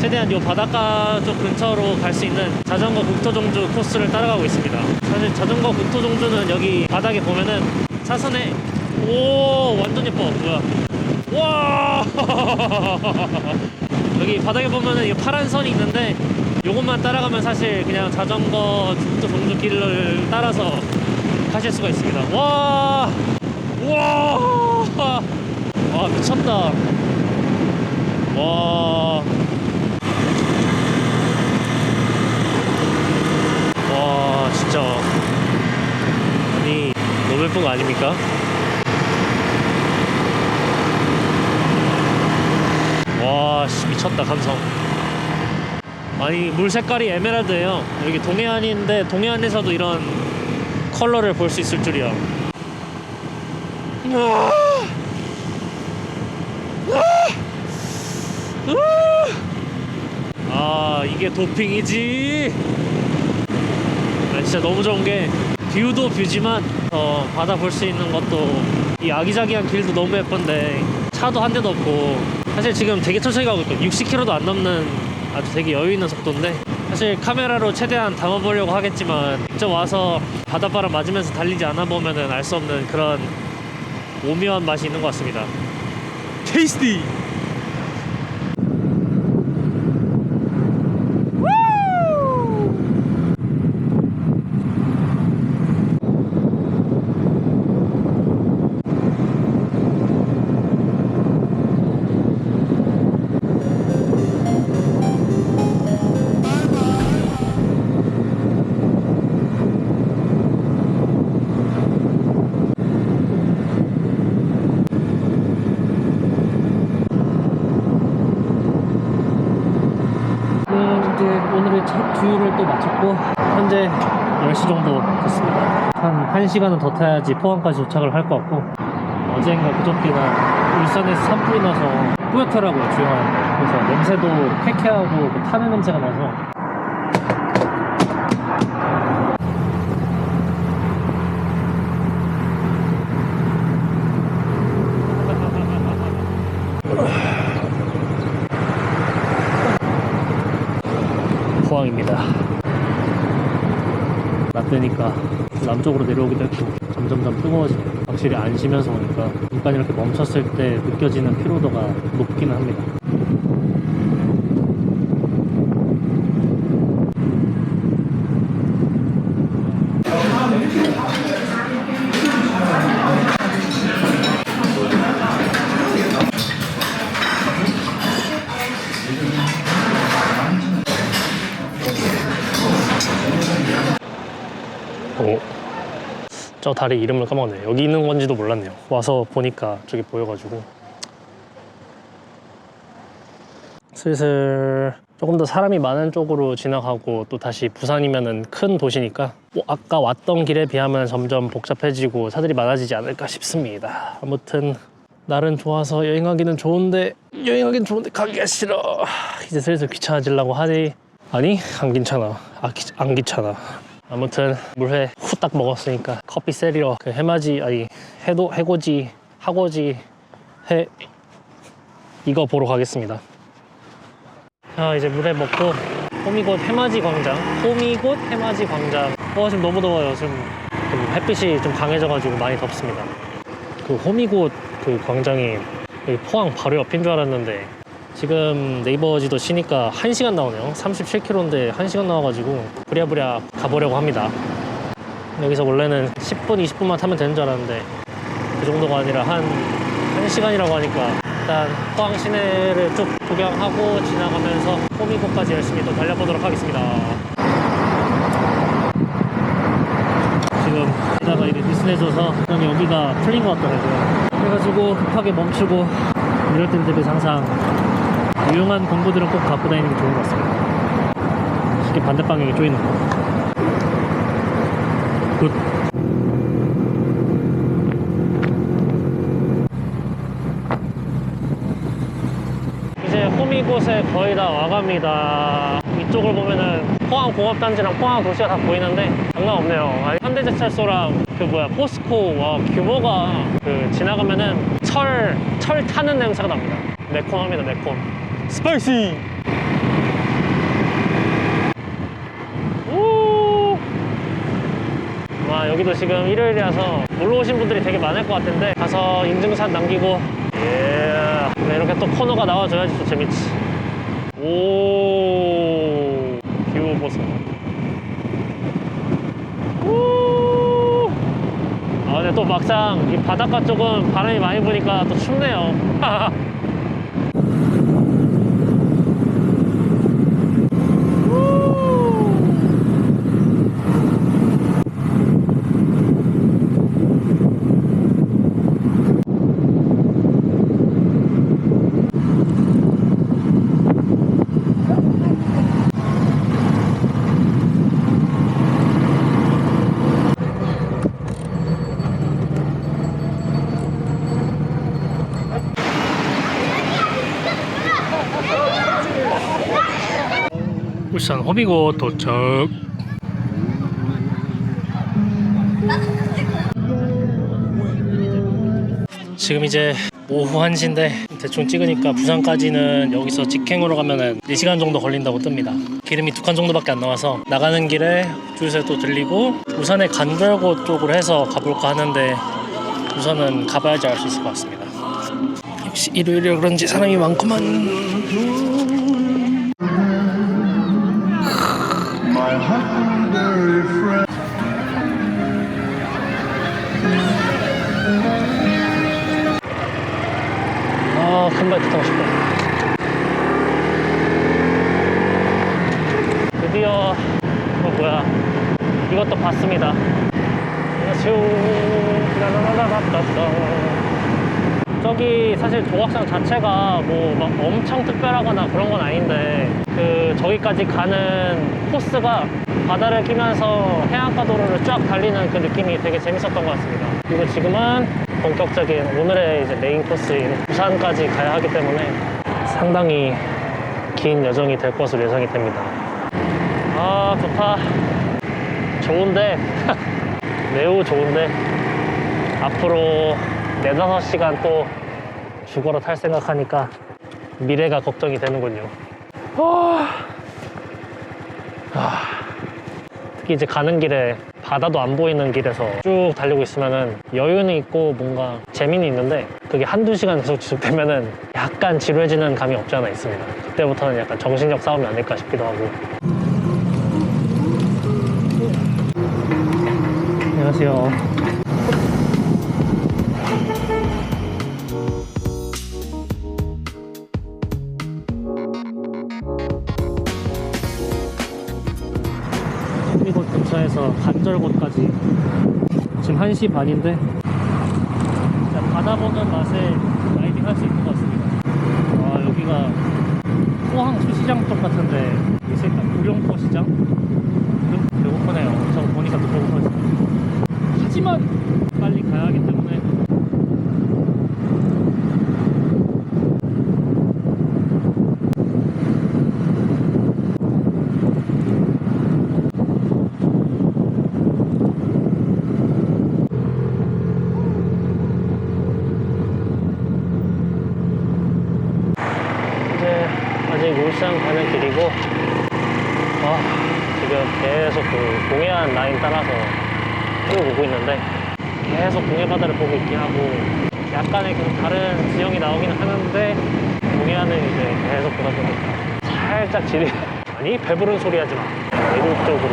최대한 이 바닷가 쪽 근처로 갈 수 있는 자전거 국토종주 코스를 따라가고 있습니다. 사실 자전거 국토종주는 여기 바닥에 보면은 차선에, 오, 완전 예뻐. 뭐야. 와. 여기 바닥에 보면은 이 파란 선이 있는데 요것만 따라가면 사실 그냥 자전거 국토종주길을 따라서 가실 수가 있습니다. 와. 와. 와, 미쳤다. 와. 와, 진짜. 아니, 너무 예쁜 거 아닙니까? 와, 씨, 미쳤다, 감성. 아니, 물 색깔이 에메랄드예요. 여기 동해안인데 동해안에서도 이런 컬러를 볼 수 있을 줄이야. 아, 이게 도핑이지. 아, 진짜 너무 좋은 게 뷰도 뷰지만 바다 볼 수 있는 것도, 이 아기자기한 길도 너무 예쁜데 차도 한 대도 없고, 사실 지금 되게 천천히 가고 있거든요. 60km도 안 넘는 아주 되게 여유 있는 속도인데, 사실 카메라로 최대한 담아보려고 하겠지만 직접 와서 바닷바람 맞으면서 달리지 않아 보면은 알 수 없는 그런 오묘한 맛이 있는 것 같습니다. 테이스티. 오늘의 첫 뷰를 또 마쳤고 현재 10시 정도 됐습니다. 한 1시간은 더 타야지 포항까지 도착을 할 것 같고, 어젠가 그저께나 울산에서 산불이 나서 뿌옇더라고요, 주행하는데. 그래서 냄새도 쾌쾌하고 그 타는 냄새가 나서 포항입니다. 낮되니까 남쪽으로 내려오기도 했고 점점점 뜨거워지고, 확실히 안 쉬면서 오니까 잠깐 이렇게 멈췄을 때 느껴지는 피로도가 높기는 합니다. 저 다리 이름을 까먹었네요. 여기 있는 건지도 몰랐네요. 와서 보니까 저기 보여가지고. 슬슬 조금 더 사람이 많은 쪽으로 지나가고, 또 다시 부산이면은 큰 도시니까 아까 왔던 길에 비하면 점점 복잡해지고 차들이 많아지지 않을까 싶습니다. 아무튼 날은 좋아서 여행하기는 좋은데 가기가 싫어. 이제 슬슬 귀찮아지려고 하지. 아니, 안 괜찮아. 안 귀찮아. 아무튼 물회 후딱 먹었으니까 커피 세리러 그 해맞이, 아니 해고지 이거 보러 가겠습니다. 자, 이제 물회 먹고 호미곶 해맞이 광장. 지금 너무 더워요. 지금 햇빛이 좀 강해져가지고 많이 덥습니다. 그 호미곶 그 광장이 여기 포항 바로 옆인 줄 알았는데 지금 네이버 지도 치니까 1시간 나오네요. 37km인데 1시간 나와가지고 부랴부랴 가보려고 합니다. 여기서 원래는 10분, 20분만 타면 되는 줄 알았는데 그 정도가 아니라 한 1시간이라고 하니까 일단 포항 시내를 쭉 구경하고 지나가면서 호미곶까지 열심히 또 달려보도록 하겠습니다. 지금 이따가 이게 느슨해져서 그럼 여기가 풀린 것 같더라고요. 그래가지고 급하게 멈추고 이럴 때들이 항상 유용한 공부들은 꼭 갖고 다니는 게 좋은 것 같습니다. 쉽게 반대 방향에 쪼이는 거. 굿. 이제 호미곶에 거의 다 와갑니다. 이쪽을 보면은 포항공업단지랑 포항도시가 다 보이는데 장난 없네요. 아니, 현대제철소랑 포스코, 와, 규모가 지나가면은 철 타는 냄새가 납니다. 매콤합니다. 매콤. 스파이시. 오. 와, 여기도 지금 일요일이라서 놀러 오신 분들이 되게 많을 것 같은데 가서 인증샷 남기고, 예. 이렇게 또 코너가 나와줘야지 또 재밌지. 오, 뷰 보소. 오. 아, 근데 또 막상 이 바닷가 쪽은 바람이 많이 부니까 또 춥네요. 울산 호미곶 도착. 지금 이제 오후 1시인데 대충 찍으니까 부산까지는 여기서 직행으로 가면은 4시간 정도 걸린다고 뜹니다. 기름이 2칸 정도밖에 안 나와서 나가는 길에 주유소에 또 들리고 부산의 간별곶 쪽으로 해서 가볼까 하는데 우선은 가봐야지 알 수 있을 것 같습니다. 역시 일요일이라 그런지 사람이 많구만. 아, 큰바이크 타고 싶다. 드디어 이것도 봤습니다. 저기 사실 조각상 자체가 뭐 막 엄청 특별하거나 그런 건 아닌데 저기까지 가는 코스가 바다를 끼면서 해안가 도로를 쫙 달리는 그 느낌이 되게 재밌었던 것 같습니다. 그리고 지금은 본격적인 오늘의 이제 메인 코스인 부산까지 가야 하기 때문에 상당히 긴 여정이 될 것으로 예상이 됩니다. 아, 좋다. 좋은데 매우 좋은데 앞으로 4-5시간 또 죽어라 탈 생각하니까 미래가 걱정이 되는군요. 특히 이제 가는 길에 바다도 안 보이는 길에서 쭉 달리고 있으면은 여유는 있고 뭔가 재미는 있는데 그게 1-2시간 계속 지속되면은 약간 지루해지는 감이 없지 않아 있습니다. 그때부터는 약간 정신력 싸움이 아닐까 싶기도 하고. 안녕하세요. 호미곶 근처에서 간절곶까지 지금 1시 반인데 바다 보는 맛에 라이딩 할 수 있는 것 같습니다. 아, 여기가 포항 수시장 쪽 같은데 있을까? 구룡포 시장? 배고프네요. 엄청 보니까 또 배고파지네. 하지만 빨리 가야 하기 때문에 울산 가는 길이고, 지금 계속 동해안 라인 따라서 쭉 오고 있는데 계속 동해바다를 보고 있긴 하고 약간의 다른 지형이 나오긴 하는데 동해안은 이제 계속 보다 보니까 살짝 지리 아니 배부른 소리 하지 마. 내륙적으로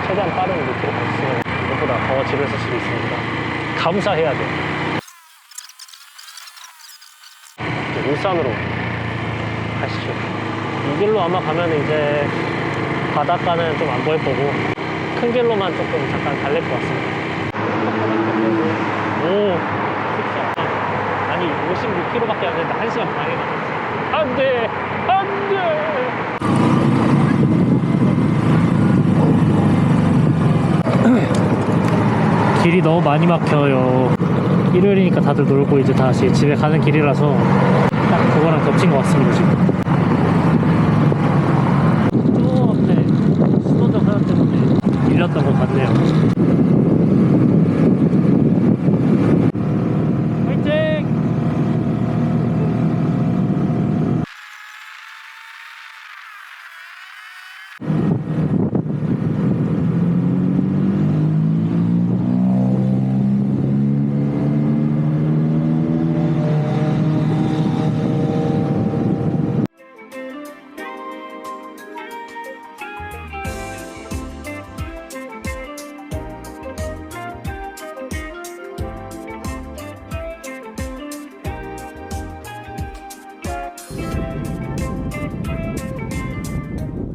최대한 빠른 루트로 갔으면 이것보다 더 지루했을 수도 있으니까 감사해야 돼. 이제 울산으로 가시죠. 이 길로 아마 가면 이제 바닷가는 좀 안 보일 거고 큰 길로만 조금 잠깐 달릴 것 같습니다. 오, 숙소. 아니 56km밖에 안 됐는데 1시간 반에 가졌어. 안 돼! 안 돼! 길이 너무 많이 막혀요. 일요일이니까 다들 놀고 이제 다시 집에 가는 길이라서 딱 그거랑 겹친 것 같습니다 지금. 저 앞에 신호등 하나 때문에 밀렸던 것 같네요. 화이팅!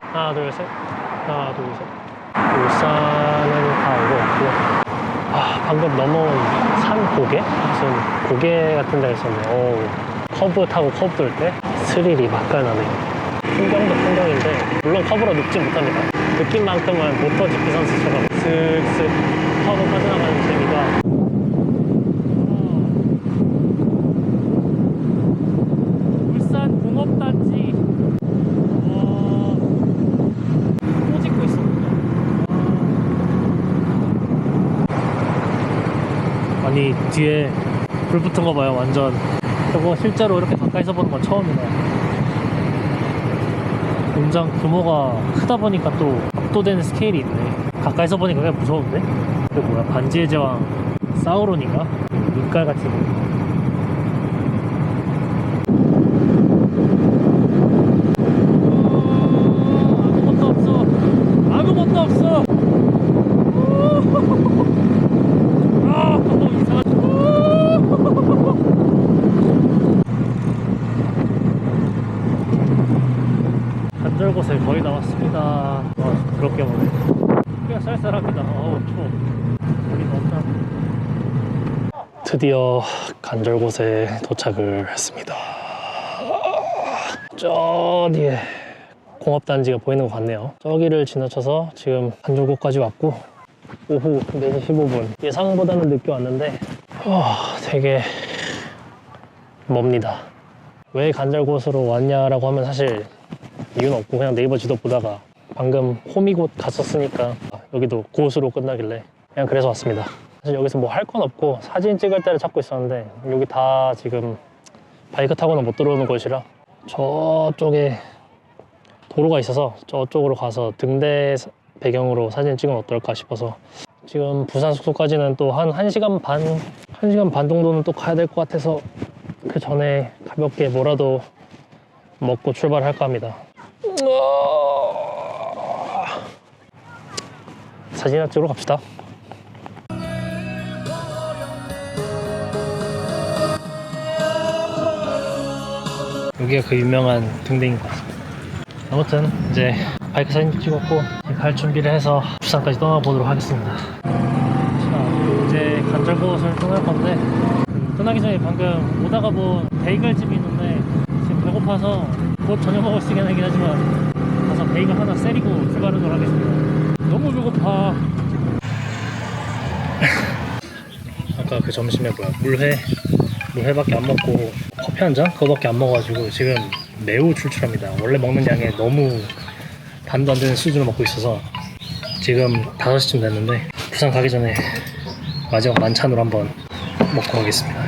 하나 둘 셋 하나 둘 셋. 울산은 다 온 것 같고 방금 넘어온 산 고개? 무슨 고개 같은 데가 있었네. 오, 커브 타고 커브 돌 때 스릴이 막갈나네요. 풍경도 풍경인데 물론 커브로 눕지 못합니다. 느낌만큼은 모터GP 선수처럼 슥슥 커브 빠져나가는 재미가 울산 공업단지 또 찍고 있어. 아니 뒤에 불 붙은 거 봐요. 완전 저거 실제로 이렇게 가까이서 보는 건 처음이네. 공장 규모가 크다 보니까 또 압도되는 스케일이 있네. 가까이서 보니까 그냥 무서운데? 그 뭐야 반지의 제왕 사우론인가? 눈깔같이 보이네. 아무것도 없어. 아무것도 없어. 이상하다. 간절곶에 거의 다 왔습니다. 그렇게 보네. 그냥 쌀쌀합니다. 추워. 여기 너무나. 드디어 간절곶에 도착을 했습니다. 저 뒤에 공업단지가 보이는 것 같네요. 저기를 지나쳐서 지금 간절곶까지 왔고 오후 4시 15분 예상보다는 늦게 왔는데 되게 멉니다. 왜 간절곶으로 왔냐라고 하면 사실 이유는 없고 그냥 네이버 지도 보다가 방금 호미곶 갔었으니까 여기도 곳으로 끝나길래 그냥 그래서 왔습니다. 사실 여기서 뭐 할 건 없고 사진 찍을 때를 찾고 있었는데 여기 다 지금 바이크 타고는 못 들어오는 곳이라 저쪽에 도로가 있어서 저쪽으로 가서 등대 배경으로 사진 찍으면 어떨까 싶어서 지금 부산 숙소까지는 또 한 1시간 반 정도는 또 가야 될 것 같아서 그 전에 가볍게 뭐라도 먹고 출발할까 합니다. 사진이나 찍으러 갑시다. 여기가 그 유명한 등대인 것 같습니다. 아무튼 이제 바이크 사진 찍었고 갈 준비를 해서 부산까지 떠나보도록 하겠습니다. 자, 이제 간절곶을 떠날 건데 떠나기 전에 방금 오다가 본 베이글집이 있는데 지금 배고파서 곧 저녁 먹을 수 있긴 하지만 가서 베이글 하나 때리고 출발하도록 하겠습니다. 너무 배고파. 아까 그 점심에 물회밖에 안 먹고 커피 한 잔? 그거밖에 안 먹어가지고 지금 매우 출출합니다. 원래 먹는 양에 너무 반도 안 되는 수준으로 먹고 있어서 지금 5시쯤 됐는데 부산 가기 전에 마지막 만찬으로 한번 먹고 가겠습니다.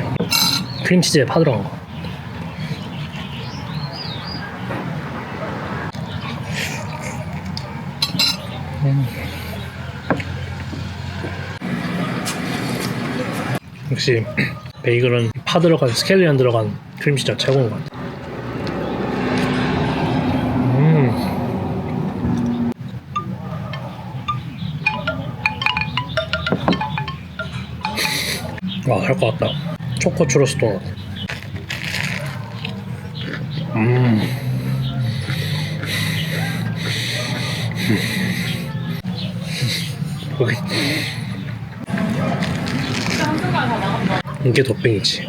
크림치즈에 파 들어간 거. 역시 베이글은 파 들어간 스켈리언 들어간 크림치즈가 최고인 것 같아요. 할 것 같다. 초코 추러스 도넛. 이게 토핑이지.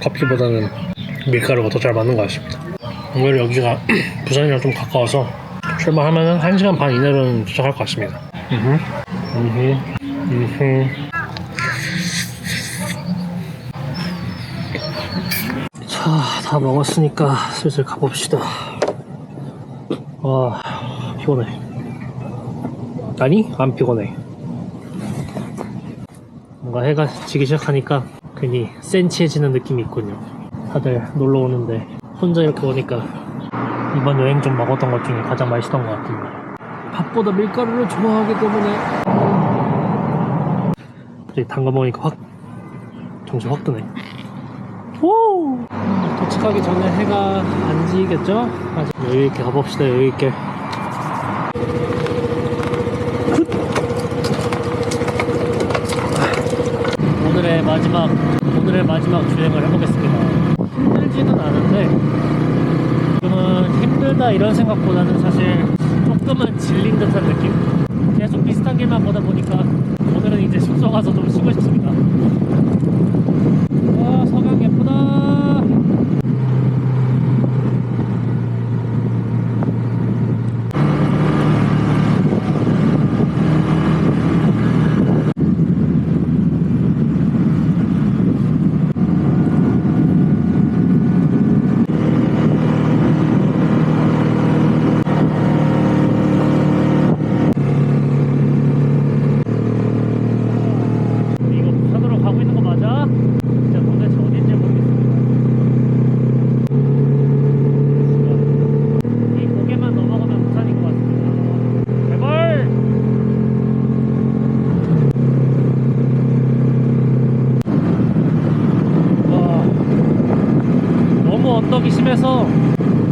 커피보다는 밀가루가 더 잘 맞는 것 같습니다. 오늘 여기가 부산이랑 좀 가까워서 출발하면 1시간 반 이내로는 도착할 것 같습니다. 자, 다 먹었으니까 슬슬 가봅시다. 와, 피곤해. 아니, 안 피곤해. 뭔가 해가 지기 시작하니까 괜히 센치해지는 느낌이 있군요. 다들 놀러 오는데 혼자 이렇게 오니까 이번 여행 좀 먹었던 것 중에 가장 맛있던 것 같습니다. 밥보다 밀가루를 좋아하기 때문에 갑자기 담가 먹으니까 확 정신 확 드네. 오! 도착하기 전에 해가 안 지겠죠? 아직 여유있게 가봅시다. 여유있게. 오늘의 마지막 주행을 해보겠습니다. 힘들지는 않은데 조금은 힘들다 이런 생각보다는 사실 조금은 질린 듯한 느낌. 계속 비슷한 길만 보다 보니까 오늘은 이제 숙소 가서 좀 쉬고 싶습니다. 와, 석양 예쁘다.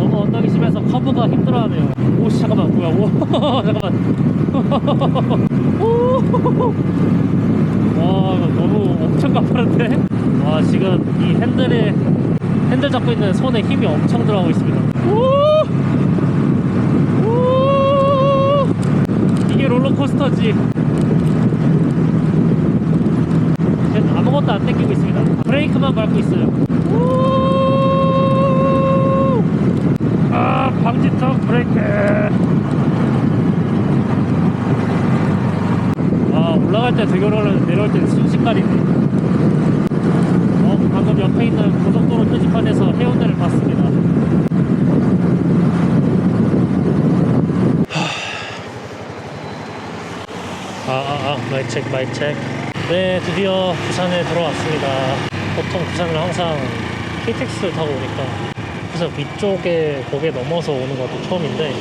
너무 언덕이 심해서 커브가 힘들어하네요. 오, 잠깐만, 뭐야, 오, 잠깐만. 와, 너무 엄청 가파른데? 와, 지금 이 핸들 잡고 있는 손에 힘이 엄청 들어가고 있습니다. 이게 롤러코스터지. 아무것도 안 당기고 있습니다. 브레이크만 밟고 있어요. 방지턱 브레이크. 올라갈 때 되게 어려운데 내려올 때는 순식간이네. 방금 옆에 있는 고속도로 표지판에서 해운대를 봤습니다. 마이크 체크. 네, 드디어 부산에 들어왔습니다. 보통 부산을 항상 KTX를 타고 오니까 그래서 위쪽에 고개 넘어서 오는 것도 처음인데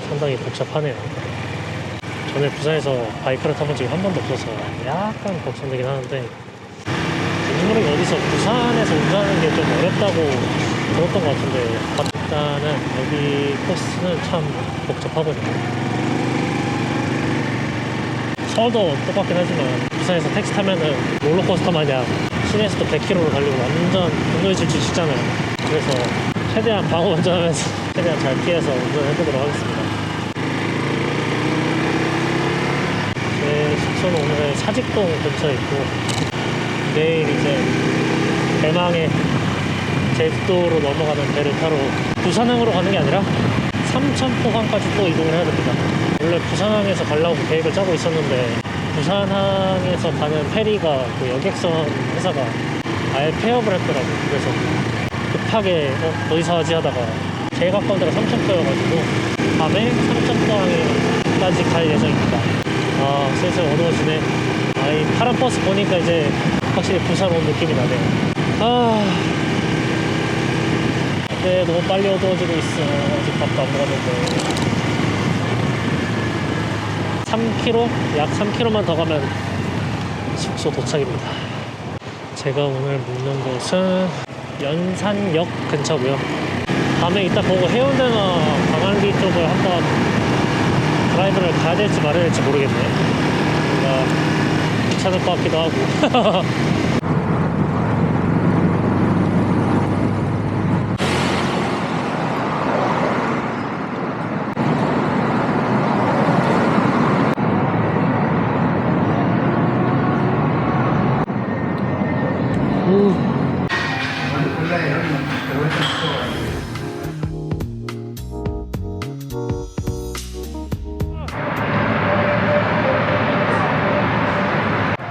상당히 복잡하네요. 전에 부산에서 바이크를 타본 적이 한 번도 없어서 약간 걱정되긴 하는데, 왠지 어디서 부산에서 운전하는 게 좀 어렵다고 들었던 것 같은데 일단은 여기 코스는 참 복잡하거든요. 서울도 똑같긴 하지만 부산에서 택시 타면은 롤러코스터 마냥 시내에서도 100km로 달리고 완전 분노의 질주 치잖아요. 그래서 최대한 방어 운전하면서 최대한 잘 피해서 운전해보도록 하겠습니다. 제 숙소는 오늘 사직동 근처에 있고, 내일 이제 대망의 제주도로 넘어가는 배를 타러 부산항으로 가는 게 아니라 삼천포항까지 또 이동을 해야 됩니다. 원래 부산항에서 가려고 계획을 짜고 있었는데 부산항에서 가는 페리가 그 여객선 회사가 아예 폐업을 했더라고요. 그래서 급하게 어디서 하지 하다가 제일 가까운 데가 삼천포여가지고 밤에 삼천포항에까지 갈 예정입니다. 슬슬 어두워지네. 이 파란 버스 보니까 이제 확실히 부산 온 느낌이 나네요. 네, 너무 빨리 어두워지고 있어. 아직 밥도 안 먹었는데. 3km? 약 3km만 더 가면 숙소 도착입니다. 제가 오늘 묵는 곳은 연산역 근처고요. 밤에 이따 보고 해운대나 광안리 쪽을 한번 드라이브를 가야 될지 말아야 될지 모르겠네. 괜찮을 것 같기도 하고.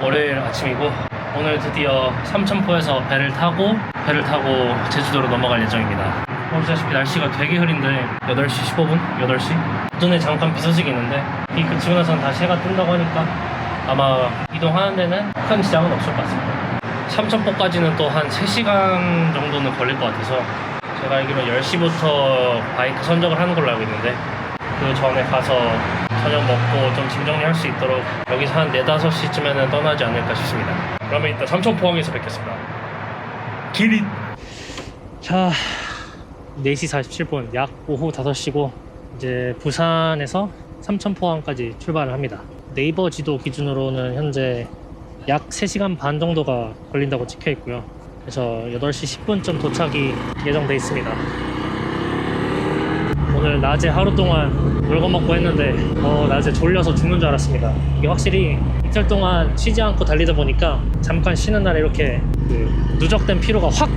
월요일 아침이고 오늘 드디어 삼천포에서 배를 타고 제주도로 넘어갈 예정입니다. 보시다시피 날씨가 되게 흐린데 8시 15분? 8시? 눈에 잠깐 비 소식이 있는데 비 그치고 나서는 다시 해가 뜬다고 하니까 아마 이동하는 데는 큰 지장은 없을 것 같습니다. 삼천포까지는 또 한 3시간 정도는 걸릴 것 같아서 제가 알기로 10시부터 바이크 선적을 하는 걸로 알고 있는데 그 전에 가서 저녁 먹고 좀 짐 정리할 수 있도록 여기서 한 4, 5시쯤에는 떠나지 않을까 싶습니다. 그러면 이따 삼천포항에서 뵙겠습니다. 기릿! 자, 4시 47분, 약 오후 5시고 이제 부산에서 삼천포항까지 출발을 합니다. 네이버 지도 기준으로는 현재 약 3시간 반 정도가 걸린다고 찍혀 있고요. 그래서 8시 10분쯤 도착이 예정돼 있습니다. 오늘 낮에 하루 동안 물건 먹고 했는데 낮에 졸려서 죽는 줄 알았습니다. 이게 확실히 이틀 동안 쉬지 않고 달리다 보니까 잠깐 쉬는 날에 이렇게 그 누적된 피로가 확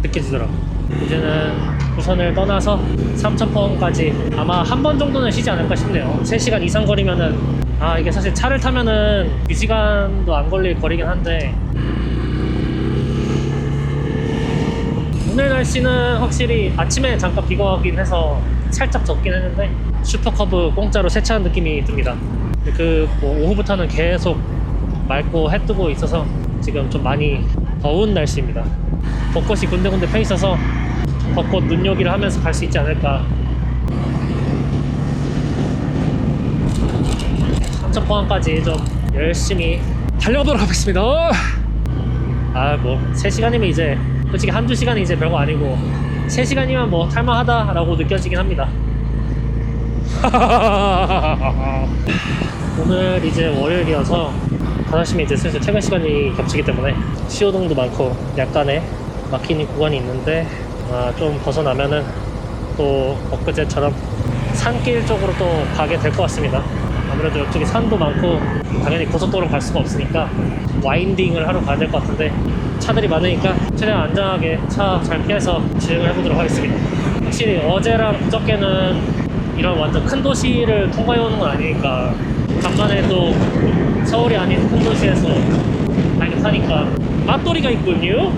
느껴지더라고요. 이제는 부산을 떠나서 삼천포항까지 아마 한 번 정도는 쉬지 않을까 싶네요. 3시간 이상 거리면은 이게 사실 차를 타면은 2시간도 안 걸릴 거리긴 한데 오늘 날씨는 확실히 아침에 잠깐 비가 오긴 해서 살짝 덥긴 했는데 슈퍼커브 공짜로 세차한 느낌이 듭니다. 오후부터는 계속 맑고 해 뜨고 있어서 지금 좀 많이 더운 날씨입니다. 벚꽃이 군데군데 펴 있어서 벚꽃 눈요기를 하면서 갈 수 있지 않을까. 삼천포항까지 좀 열심히 달려보도록 하겠습니다. 3시간이면 이제 솔직히 한두 시간이 이제 별거 아니고 3시간이면 뭐 탈만하다 라고 느껴지긴 합니다. 오늘 이제 월요일이어서 5시면 이제 슬슬 퇴근 시간이 겹치기 때문에 시호동도 많고 약간의 막히는 구간이 있는데 좀 벗어나면은 또 엊그제처럼 산길 쪽으로 또 가게 될 것 같습니다. 아무래도 이쪽에 산도 많고 당연히 고속도로 갈 수가 없으니까 와인딩을 하러 가야 될 것 같은데 차들이 많으니까 최대한 안전하게 차 잘 피해서 진행을 해보도록 하겠습니다. 확실히 어제랑 그저께는 이런 완전 큰 도시를 통과해 오는 건 아니니까 간만에 또 서울이 아닌 큰 도시에서 바이크 타니까 맛돌이가 있군요.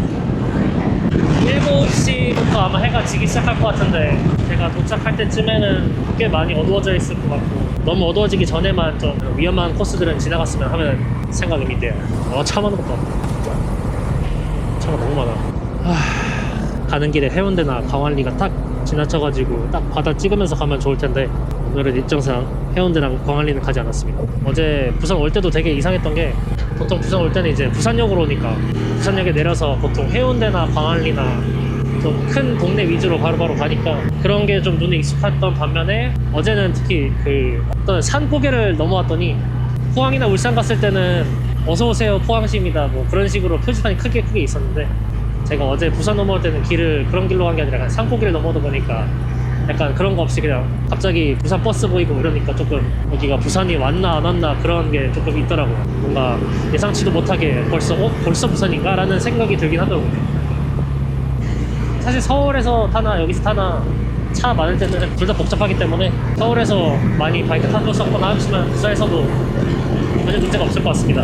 7시부터 아마 해가 지기 시작할 것 같은데 제가 도착할 때쯤에는 꽤 많이 어두워져 있을 것 같고 너무 어두워지기 전에만 좀 위험한 코스들은 지나갔으면 하는 생각입니다. 차 많은 것도 차가 너무 많아. 가는 길에 해운대나 광안리가 딱 지나쳐가지고 딱 바다 찍으면서 가면 좋을 텐데 오늘은 일정상 해운대랑 광안리는 가지 않았습니다. 어제 부산 올 때도 되게 이상했던 게 보통 부산 올 때는 이제 부산역으로 오니까 부산역에 내려서 보통 해운대나 광안리나 좀 큰 동네 위주로 바로바로 가니까 그런 게 좀 눈에 익숙했던 반면에 어제는 특히 그 어떤 산 고개를 넘어왔더니 포항이나 울산 갔을 때는 어서오세요 포항시입니다 뭐 그런 식으로 표지판이 크게 있었는데 제가 어제 부산 넘어올 때는 길을 그런 길로 간 게 아니라 산고개를 넘어오다 보니까 약간 그런 거 없이 그냥 갑자기 부산 버스 보이고 이러니까 조금 여기가 부산이 왔나 안 왔나 그런 게 조금 있더라고요. 뭔가 예상치도 못하게 벌써 부산인가? 라는 생각이 들긴 하더라고요. 사실 서울에서 타나 여기서 타나 차 많을 때는 둘 다 복잡하기 때문에 서울에서 많이 바이크 타보셨거나 하시면 부산에서도 전혀 문제가 없을 것 같습니다.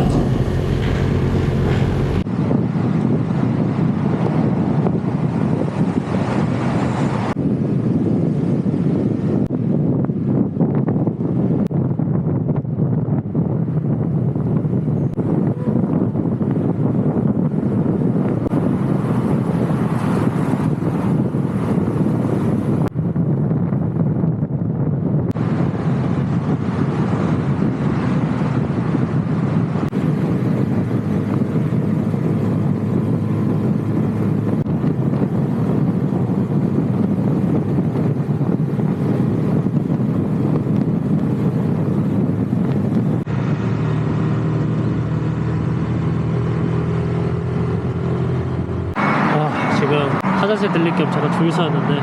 화장실 들릴 겸 제가 줄 서였는데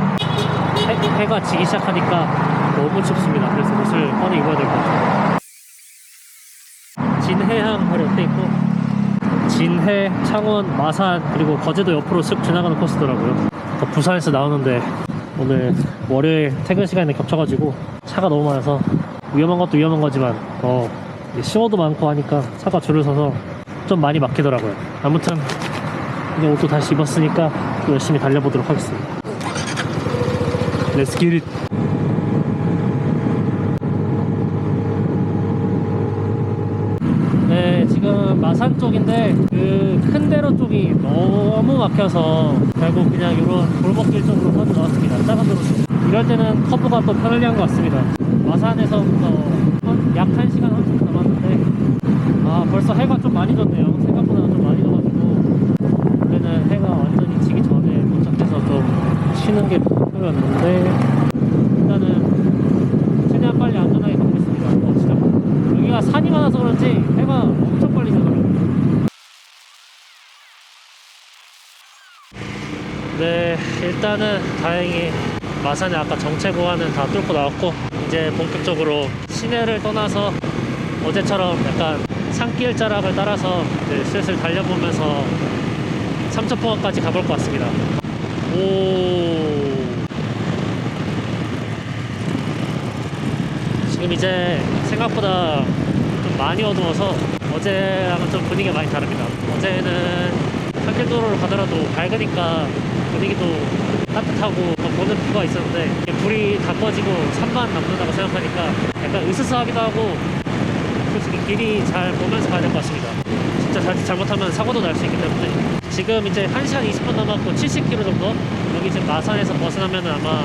해가 지기 시작하니까 너무 춥습니다. 그래서 옷을 꺼내 입어야 될 것 같아요. 진해항 허리에 있고 진해, 창원, 마산 그리고 거제도 옆으로 쓱 지나가는 코스더라고요. 부산에서 나오는데 오늘 월요일 퇴근 시간에 겹쳐가지고 차가 너무 많아서 위험한 것도 위험한 거지만 신호도 많고 하니까 차가 줄을 서서 좀 많이 막히더라고요. 아무튼 이제 옷도 다시 입었으니까 또 열심히 달려보도록 하겠습니다. Let's get it. 네, 지금 마산 쪽인데 그 큰 대로 쪽이 너무 막혀서 결국 그냥 이런 골목길 쪽으로 빠져 나왔습니다. 작은 도로 쪽. 이럴 때는 커브가 또 편리한 것 같습니다. 마산에서부터 약 1시간 30분 남았는데 벌써 해가 좀 많이 졌네요. 생각보다 좀 많이 져가지고 원래는 해가 완전히 지기 전에 도착해서 좀 쉬는 게 목표였는데 일단은 최대한 빨리 안전하게 가고 있습니다. 진짜 여기가 산이 많아서 그런지 해가 엄청 빨리 져더라고요. 네, 일단은 다행히 마산에 아까 정체 구간은 다 뚫고 나왔고 이제 본격적으로 시내를 떠나서 어제처럼 약간 산길 자락을 따라서 이제 슬슬 달려보면서 삼천포항까지 가볼 것 같습니다. 오, 지금 이제 생각보다 좀 많이 어두워서 어제랑은 좀 분위기가 많이 다릅니다. 어제는 산길도로를 가더라도 밝으니까 분위기도 따뜻하고 보는 뷰가 있었는데 불이 다 꺼지고 산만 남는다고 생각하니까 약간 으스스하기도 하고 솔직히 길이 잘 보면서 가야 될 것 같습니다. 진짜 잘못하면 사고도 날 수 있기 때문에 지금 이제 1시간 20분 남았고 70km 정도 여기 지금 마산에서 벗어나면 아마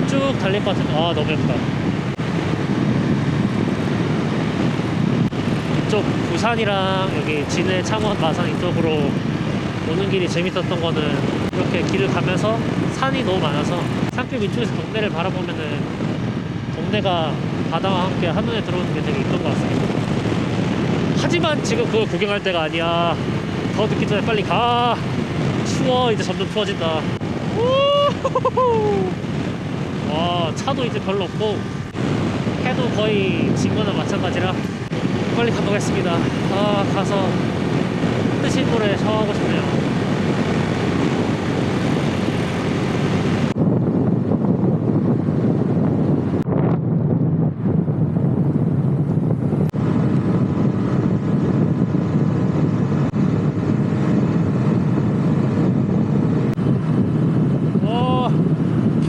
쭉 달릴 것 같은데 너무 예쁘다. 이쪽 부산이랑 여기 진해, 창원, 마산 이쪽으로 오는 길이 재밌었던 거는 이렇게 길을 가면서 산이 너무 많아서 산길 위쪽에서 동네를 바라보면은 동네가 바다와 함께 한눈에 들어오는 게 되게 이쁜 것 같습니다. 하지만 지금 그걸 구경할 때가 아니야. 더 늦기 전에 빨리 가. 추워. 이제 점점 추워진다. 와, 차도 이제 별로 없고 해도 거의 진 거나 마찬가지라 빨리 가보겠습니다. 가서 뜨신 물에 샤워하고 싶네요.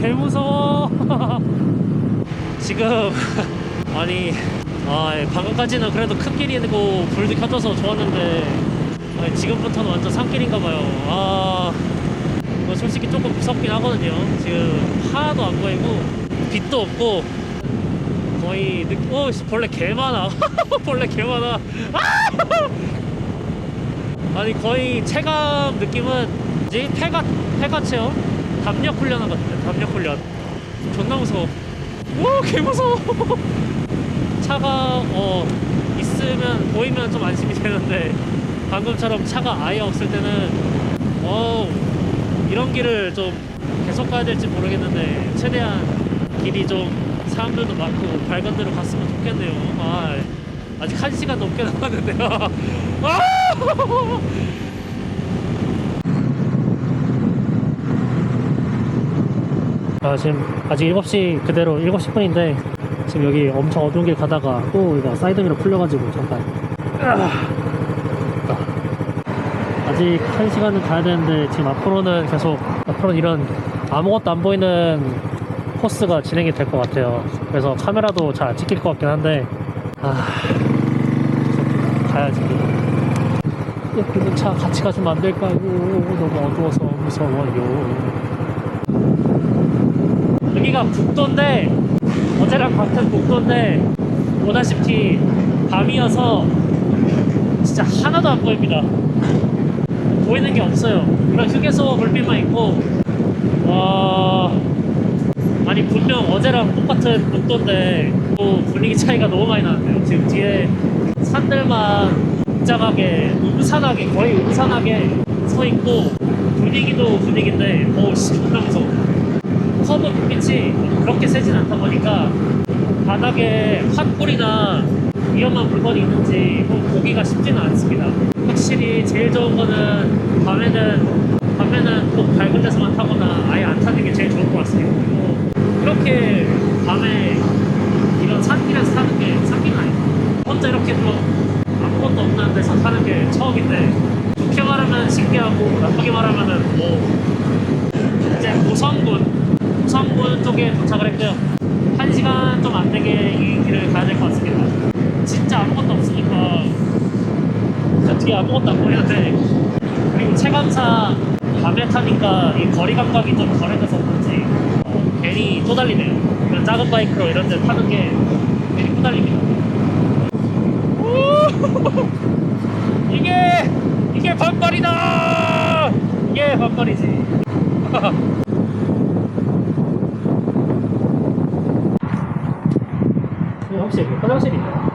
개무서워. 지금 아니 방금까지는 그래도 큰 길이고 불도 켜져서 좋았는데 지금부터는 완전 산길인가봐요. 이거 솔직히 조금 무섭긴 하거든요. 지금 하나도 안 보이고 빛도 없고 거의 벌레 개 많아. 벌레 개 많아. 아니 거의 체감 느낌은 뭐지? 폐가 체험? 담력 훈련한 것 같은데. 담력 훈련 존나 무서워. 개 무서워. 차가 있으면 보이면 좀 안심이 되는데 방금처럼 차가 아예 없을 때는 이런 길을 좀 계속 가야 될지 모르겠는데 최대한 길이 좀 사람들도 많고 밝은 데로 갔으면 좋겠네요. 아직 1시간 넘게 남았는데요. 지금 아직 7시 그대로 7시 분인데 지금 여기 엄청 어두운 길 가다가 또 이거 사이드미러 풀려가지고 잠깐 아직 1시간은 가야 되는데 지금 앞으로는 이런 아무것도 안 보이는 코스가 진행이 될 것 같아요. 그래서 카메라도 잘 안 찍힐 것 같긴 한데 가야지. 예쁜 차 같이 가주면 안 될까요? 너무 어두워서 무서워요. 여기가 국도인데 어제랑 같은 국도인데 보다시피 밤이어서 진짜 하나도 안 보입니다. 보이는 게 없어요. 이런 휴게소 불빛만 있고 아니 분명 어제랑 똑같은 국도인데 또 분위기 차이가 너무 많이 나는데요. 지금 뒤에 산들만 웅장하게 거의 음산하게 서 있고 분위기도 분위기인데 존나 무서워. 커브 불빛이 그렇게 세진 않다 보니까 바닥에 팥불이나 위험한 물건이 있는지 보기가 쉽지는 않습니다. 확실히 제일 좋은 거는 밤에는 꼭 밝은 데서만 타거나 아예 안 타는 게 제일 좋은 것 같습니다. 그리고 이렇게 밤에 이런 산길에서 타는 게 산길은 아니에요. 혼자 이렇게 또 아무것도 없는 데서 타는 게 처음인데, 좋게 말하면 신기하고 나쁘게 말하면은 이제 고성군 쪽에 도착을 했고요. 1시간 좀 안 되게 이 길을 가야 될 것 같습니다. 진짜 아무것도 없으니까 진짜 뒤에 아무것도 안 보이는데, 그리고 체감상 밤에 타니까 이 거리 감각이 좀 덜해져서 그런지 괜히 또 달리네요. 이런 작은 바이크로 이런 데 타는 게 괜히 또 달립니다. 이게 반발이다! 이게 반발이지. 혹시 여기 화장실 있나요?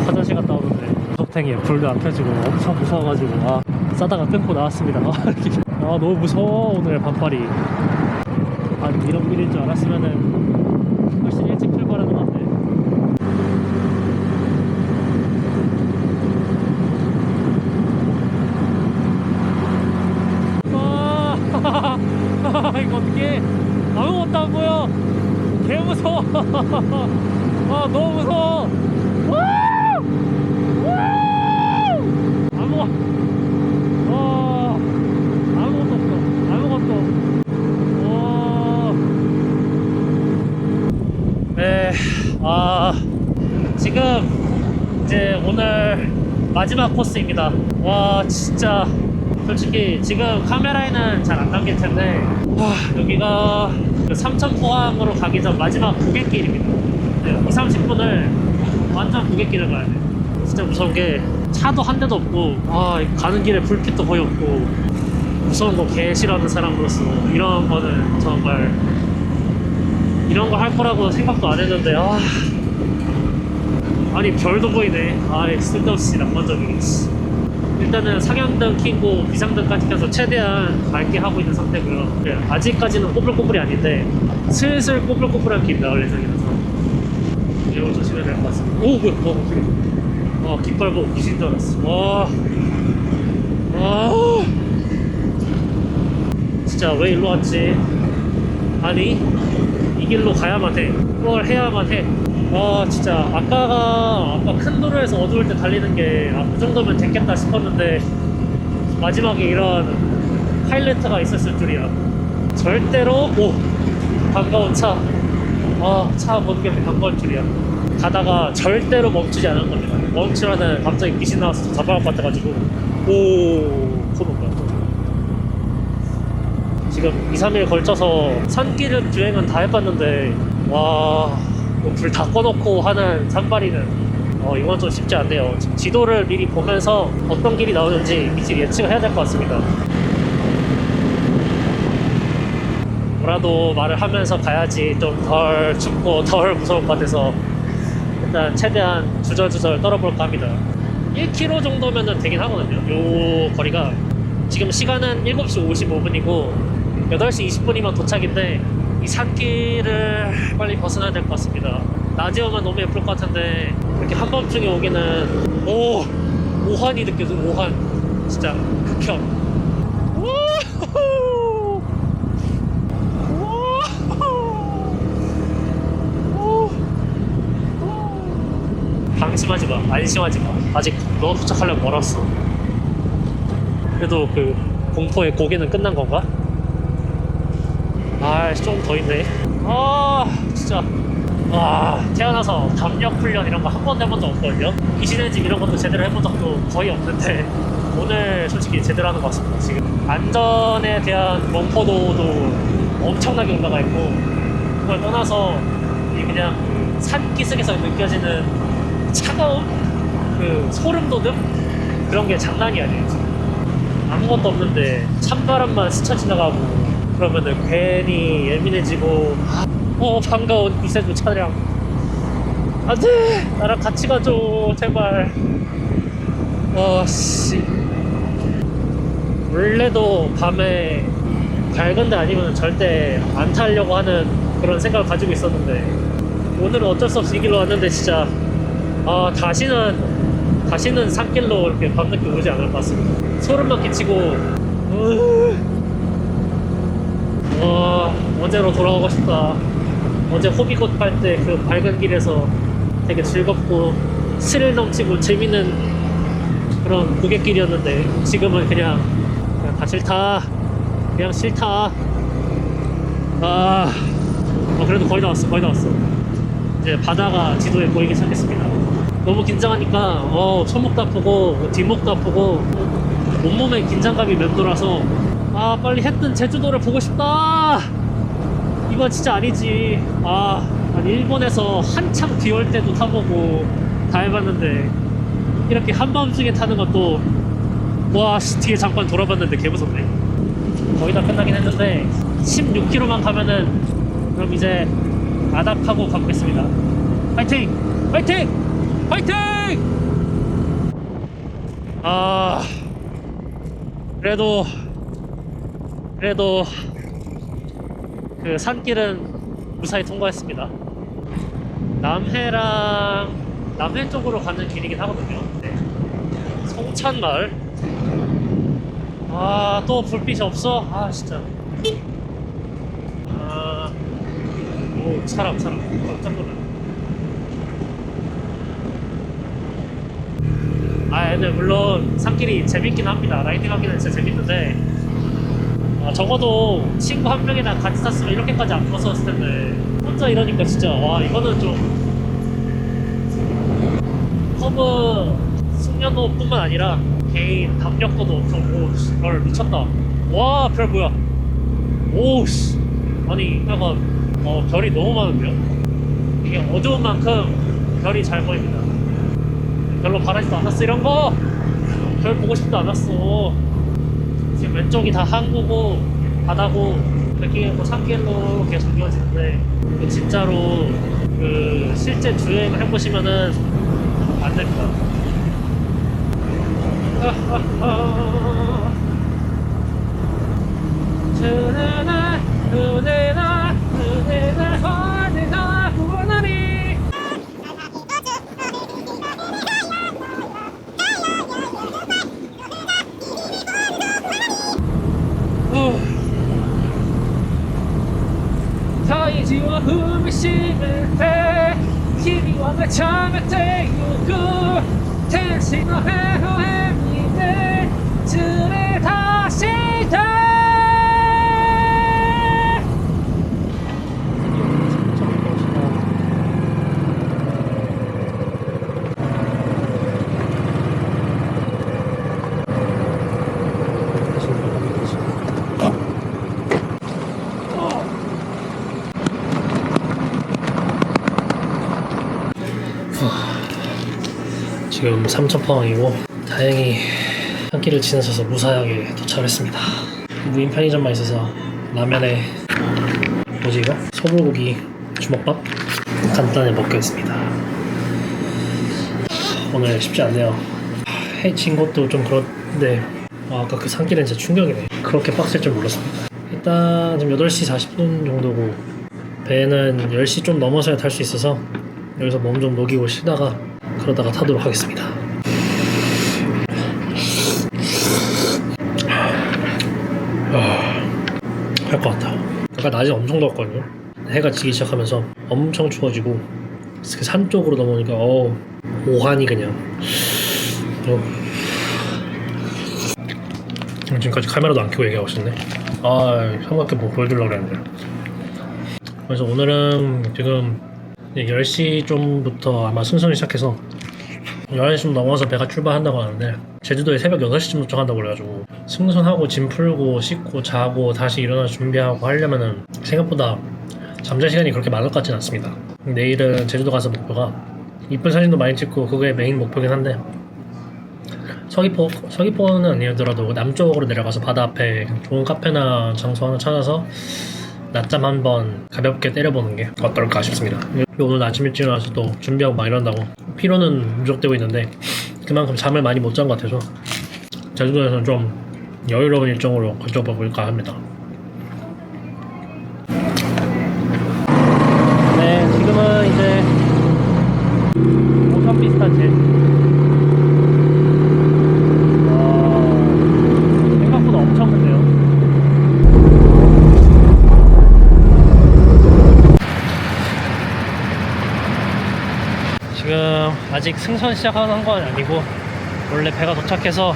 화장실 갔다 오는데 구석탱이에 불도 안 켜지고 엄청 무서워가지고 싸다가 끊고 나왔습니다. 너무 무서워 오늘 반팔이. 아니 이런 길인 줄 알았으면은 훨씬 일찍 출발하는 건데. 이거 어떡해. 아무것도 안 보여. 개 무서워. 너무 무서워. 아무것도 없어. 아무것도. 네. 지금 이제 오늘 마지막 코스입니다. 와 진짜 솔직히 지금 카메라에는 잘 안 담길 텐데 여기가 그 삼천포항으로 가기 전 마지막 고갯길입니다. 네, 20-30분을 완전 고갯길을 가야 돼. 진짜 무서운 게 차도 한 대도 없고 가는 길에 불빛도 거의 없고, 무서운 거 개 싫어하는 사람으로서 이런 거는 정말 이런 걸 할 거라고 생각도 안 했는데 아니 별도 보이네. 쓸데없이 낭만적이게. 일단은 상향등 켜고 비상등까지 켜서 최대한 밝게 하고 있는 상태고요. 네, 아직까지는 꼬불꼬불이 아닌데 슬슬 꼬불꼬불한 길이 나올 예정이라서 이거 조심해야 될 것 같습니다. 오 뭐야 깃발 보고 귀신 줄 알았어. 진짜 왜 일로 왔지? 아니 이 길로 가야만 해. 그걸 해야만 해. 진짜 아까 큰 도로에서 어두울 때 달리는 게 그 정도면 됐겠다 싶었는데 마지막에 이런 하이라이트가 있었을 줄이야. 절대로 반가운 차. 차 보는 게 반가울 줄이야. 가다가 절대로 멈추지 않을 겁니다. 멈추면은 갑자기 귀신 나와서 잡아갈 것 같아가지고 코는 거야. 지금 2-3일 걸쳐서 산길 주행은 다 해봤는데 불 다 꺼놓고 하는 산발이는 이건 좀 쉽지 않네요. 지도를 미리 보면서 어떤 길이 나오는지 미리 예측을 해야 될 것 같습니다. 뭐라도 말을 하면서 가야지 좀 덜 춥고 덜 무서울 것 같아서 일단 최대한 주절주절 떨어볼까 합니다. 1km 정도면 되긴 하거든요. 요 거리가 지금 시간은 7시 55분이고 8시 20분이면 도착인데 이 산길을 빨리 벗어나야 될 것 같습니다. 낮에 오면 너무 예쁠 것 같은데 이렇게 한밤중에 오기는 오한이 느껴져. 오한 진짜 극혐. 방심하지 마, 안심하지 마. 아직 너 도착하려면 멀었어. 그래도 그 공포의 고개는 끝난 건가? 좀 더 있네. 진짜. 태어나서 담력 훈련 이런 거 한 번도 해본 적 없거든요. 귀신의 집 이런 것도 제대로 해본 적도 거의 없는데 오늘 솔직히 제대로 하는 것 같습니다. 지금 안전에 대한 원포도도 엄청나게 올라가 있고, 그걸 떠나서 이 그냥 그 산기슭에서 느껴지는 차가움? 그 소름 돋음? 그런 게 장난이 아니에요. 지금 아무것도 없는데 찬바람만 스쳐 지나가고 그러면은 괜히 예민해지고 반가운 이세조 차량 안돼 나랑 같이 가줘 제발. 씨 원래도 밤에 밝은 데 아니면 절대 안 타려고 하는 그런 생각을 가지고 있었는데 오늘은 어쩔 수 없이 이 길로 왔는데 진짜 다시는 산길로 이렇게 밤늦게 오지 않을 것 같습니다. 소름만 끼치고 어제로 돌아가고 싶다. 어제 호비곶 갈 때 그 밝은 길에서 되게 즐겁고 스릴 넘치고 재밌는 그런 고갯길이었는데 지금은 그냥 다 싫다. 그냥 싫다. 그래도 거의 다 왔어. 이제 바다가 지도에 보이기 시작했습니다. 너무 긴장하니까 손목도 아프고 뒷목도 아프고 온몸에 긴장감이 맴돌아서 빨리 했던 제주도를 보고 싶다. 이건 진짜 아니지. 아니 일본에서 한창 비 올 때도 타보고 다 해봤는데 이렇게 한밤중에 타는 것도 뒤에 잠깐 돌아봤는데 개무섭네. 거의 다 끝나긴 했는데 16km만 가면은 그럼 이제 아닥하고 가보겠습니다. 파이팅! 파이팅! 파이팅! 그래도 그 산길은 무사히 통과했습니다. 남해 쪽으로 가는 길이긴 하거든요. 네. 송찬마을. 또 불빛이 없어? 진짜. 오, 사람. 깜짝 놀랐네. 근데 물론 산길이 재밌긴 합니다. 라이딩 하기는 진짜 재밌는데 적어도 친구 한 명이랑 같이 탔으면 이렇게까지 안 무서웠을 텐데 혼자 이러니까 진짜 이거는 좀 커브 숙련도뿐만 아니라 개인 담력도도 엄청 미쳤다. 별 뭐야. 오씨 아니 약간 별이 너무 많은데요? 이게 어두운 만큼 별이 잘 보입니다. 별로 바라지도 않았어 이런 거. 별 보고 싶지도 않았어. 지금 왼쪽이 다 항구고 바다고 백길고 산길로 계속 이어지는데 진짜로 그 실제 주행을 해보시면은 안 됩니다. 타이지와 후미심을 해君はめちゃめてゆく天使の微笑みで連れ出して지금 삼천포항이고 다행히 산길을 지나쳐서 무사하게 도착했습니다. 무인 편의점만 있어서 라면에 뭐지 이거? 소불고기 주먹밥 간단히 먹겠습니다. 오늘 쉽지 않네요. 해 진 것도 좀 그런데 아까 그 산길은 진짜 충격이네. 그렇게 빡셀 줄 몰랐습니다. 일단 지금 8시 40분 정도고 배는 10시 좀 넘어서야 탈 수 있어서 여기서 몸 좀 녹이고 쉬다가 그러다가 타도록 하겠습니다. 할 것 같다. 아까 낮에 엄청 더웠거든요. 해가 지기 시작하면서 엄청 추워지고 그 산 쪽으로 넘어오니까 오한이 그냥 지금까지 카메라도 안 켜고 얘기하고 있었네. 형밖에 뭐 보여주려고 그랬는데. 그래서 오늘은 지금 10시 좀부터 아마 승선이 시작해서 11시 좀 넘어서 배가 출발한다고 하는데 제주도에 새벽 6시쯤 도착한다고 그래가지고 승선하고 짐 풀고 씻고 자고 다시 일어나서 준비하고 하려면은 생각보다 잠잘 시간이 그렇게 많을 것 같진 않습니다. 내일은 제주도 가서 목표가 이쁜 사진도 많이 찍고 그게 메인 목표긴 한데 서귀포는 아니더라도 남쪽으로 내려가서 바다 앞에 좋은 카페나 장소 하나 찾아서 낮잠 한번 가볍게 때려보는 게 어떨까 싶습니다. 오늘 아침 일찍 일어나서 또 준비하고 막 이런다고 피로는 누적되고 있는데 그만큼 잠을 많이 못 잔 것 같아서 제주도에서는 좀 여유로운 일정으로 가져볼까 합니다. 네, 지금은 이제 오션 비슷한 제 생각보다 엄청 큰데요. 지금 아직 승선 시작하는 건 아니고 원래 배가 도착해서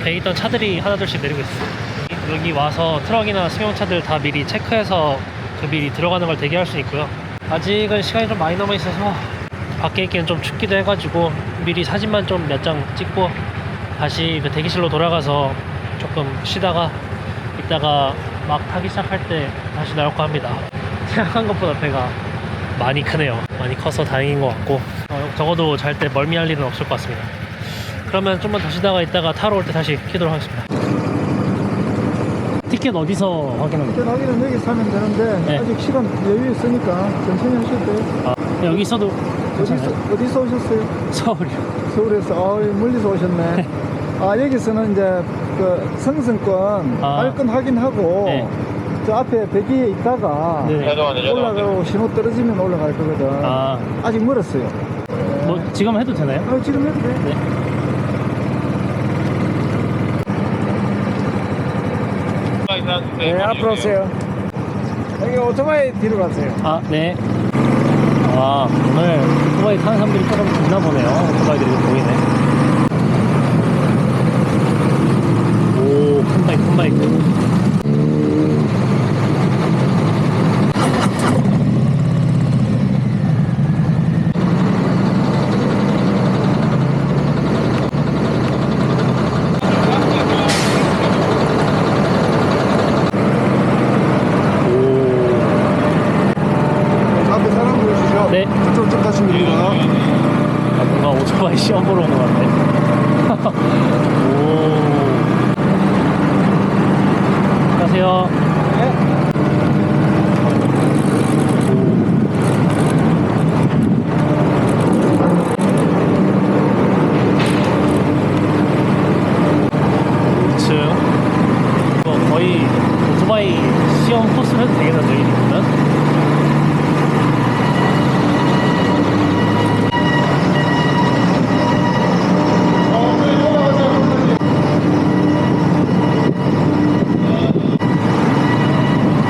배에 있던 차들이 하나둘씩 내리고 있어요. 여기 와서 트럭이나 승용차들 다 미리 체크해서 그 미리 들어가는 걸 대기할 수 있고요. 아직은 시간이 좀 많이 남아 있어서 밖에 있기는 좀 춥기도 해가지고 미리 사진만 좀 몇 장 찍고 다시 그 대기실로 돌아가서 조금 쉬다가 이따가 막 타기 시작할 때 다시 나올까 합니다. 생각한 것보다 배가 많이 크네요. 많이 커서 다행인 것 같고 적어도 잘 때 멀미할 일은 없을 것 같습니다. 그러면 좀만 더 쉬다가 이따가 타러 올 때 다시 키도록 하겠습니다. 티켓 어디서 확인합니까? 티켓 확인은 여기 사면 되는데 네. 아직 시간 여유 있으니까 천천히 하실 때. 아, 여기 있어도 괜찮아요? 어디서 오셨어요? 서울이요. 서울에서 멀리서 오셨네. 아 여기서는 이제 그 승승권 발권 확인하고 네. 저 앞에 대기에 있다가 네. 올라가고 신호 떨어지면 올라갈 거거든. 아직 멀었어요. 뭐 지금 해도 되나요? 지금 해도 돼. 네. 네, 앞으로 오세요. 여기 오토바이 뒤로 가세요. 아, 네. 아, 오늘 오토바이 타는 사람들이 조금 있나 보네요. 오토바이들이 보이네. 오, 큰 바이크, 큰 바이크. 앞에 사람 보이시죠? 네. 저쪽 가시면 됩니다. 아, 뭔가 오토바이 시험 보러 온 것 같네. 오. 안녕하세요. 거의 오토바이 시험 코스를 해도 되겠다, 저희는.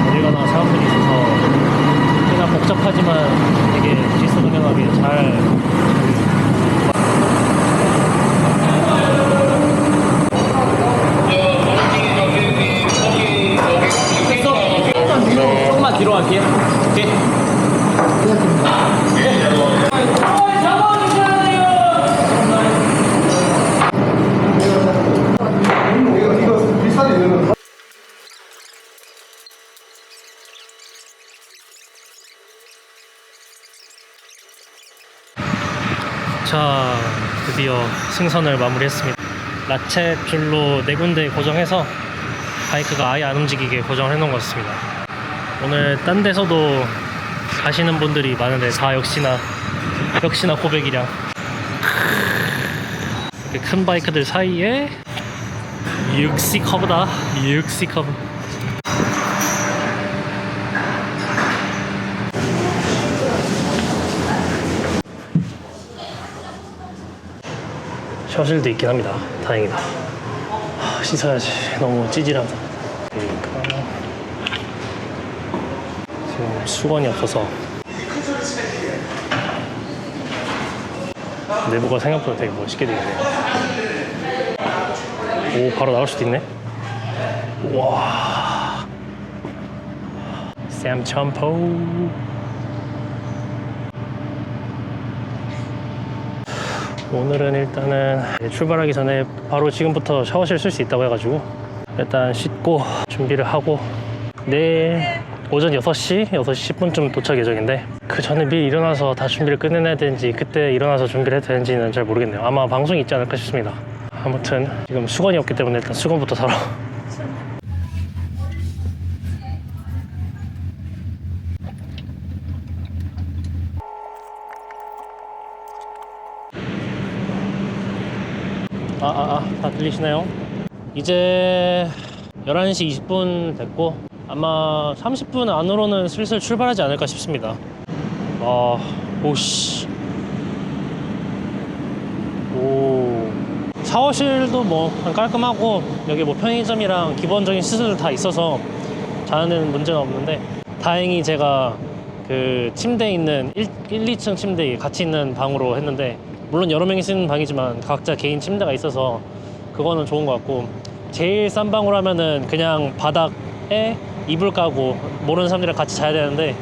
어디 가나 사람들이 있어서 꽤나 복잡하지만 되게 질서정연하게 잘 조금만 뒤로 갈게요. 오케이. 이거 비싼 이거는. 자, 드디어 승선을 마무리했습니다. 라쳇 줄로 4군데 고정해서 바이크가 아예 안 움직이게 고정을 해놓은 것 같습니다. 오늘 딴 데서도 가시는 분들이 많은데 다 역시나 고백이랑 이렇게 큰 바이크들 사이에 6C 커브다. 6C 커브. 셔틀도 있긴 합니다. 다행이다. 씻어야지. 너무 찌질하다. 그러니까 지금 수건이 없어서 내부가 생각보다 되게 멋있게 되겠네요. 오, 바로 나올 수도 있네. 와, 샘첨포. 오늘은 일단은 출발하기 전에 바로 지금부터 샤워실 쓸 수 있다고 해가지고 일단 씻고 준비를 하고 내일 오전 6시 10분쯤 도착 예정인데 그 전에 미리 일어나서 다 준비를 끝내야 되는지 그때 일어나서 준비를 해도 되는지는 잘 모르겠네요. 아마 방송이 있지 않을까 싶습니다. 아무튼 지금 수건이 없기 때문에 일단 수건부터 사러. 다 들리시나요? 이제 11시 20분 됐고 아마 30분 안으로는 슬슬 출발하지 않을까 싶습니다. 오씨. 오. 샤워실도 뭐 깔끔하고 여기 뭐 편의점이랑 기본적인 시설들 다 있어서 자는 데는 문제는 없는데, 다행히 제가 그 침대 있는 1, 2층 침대 같이 있는 방으로 했는데, 물론 여러 명이 쓰는 방이지만 각자 개인 침대가 있어서 그거는 좋은 것 같고, 제일 싼 방으로 하면은 그냥 바닥에 이불 까고 모르는 사람들이랑 같이 자야 되는데,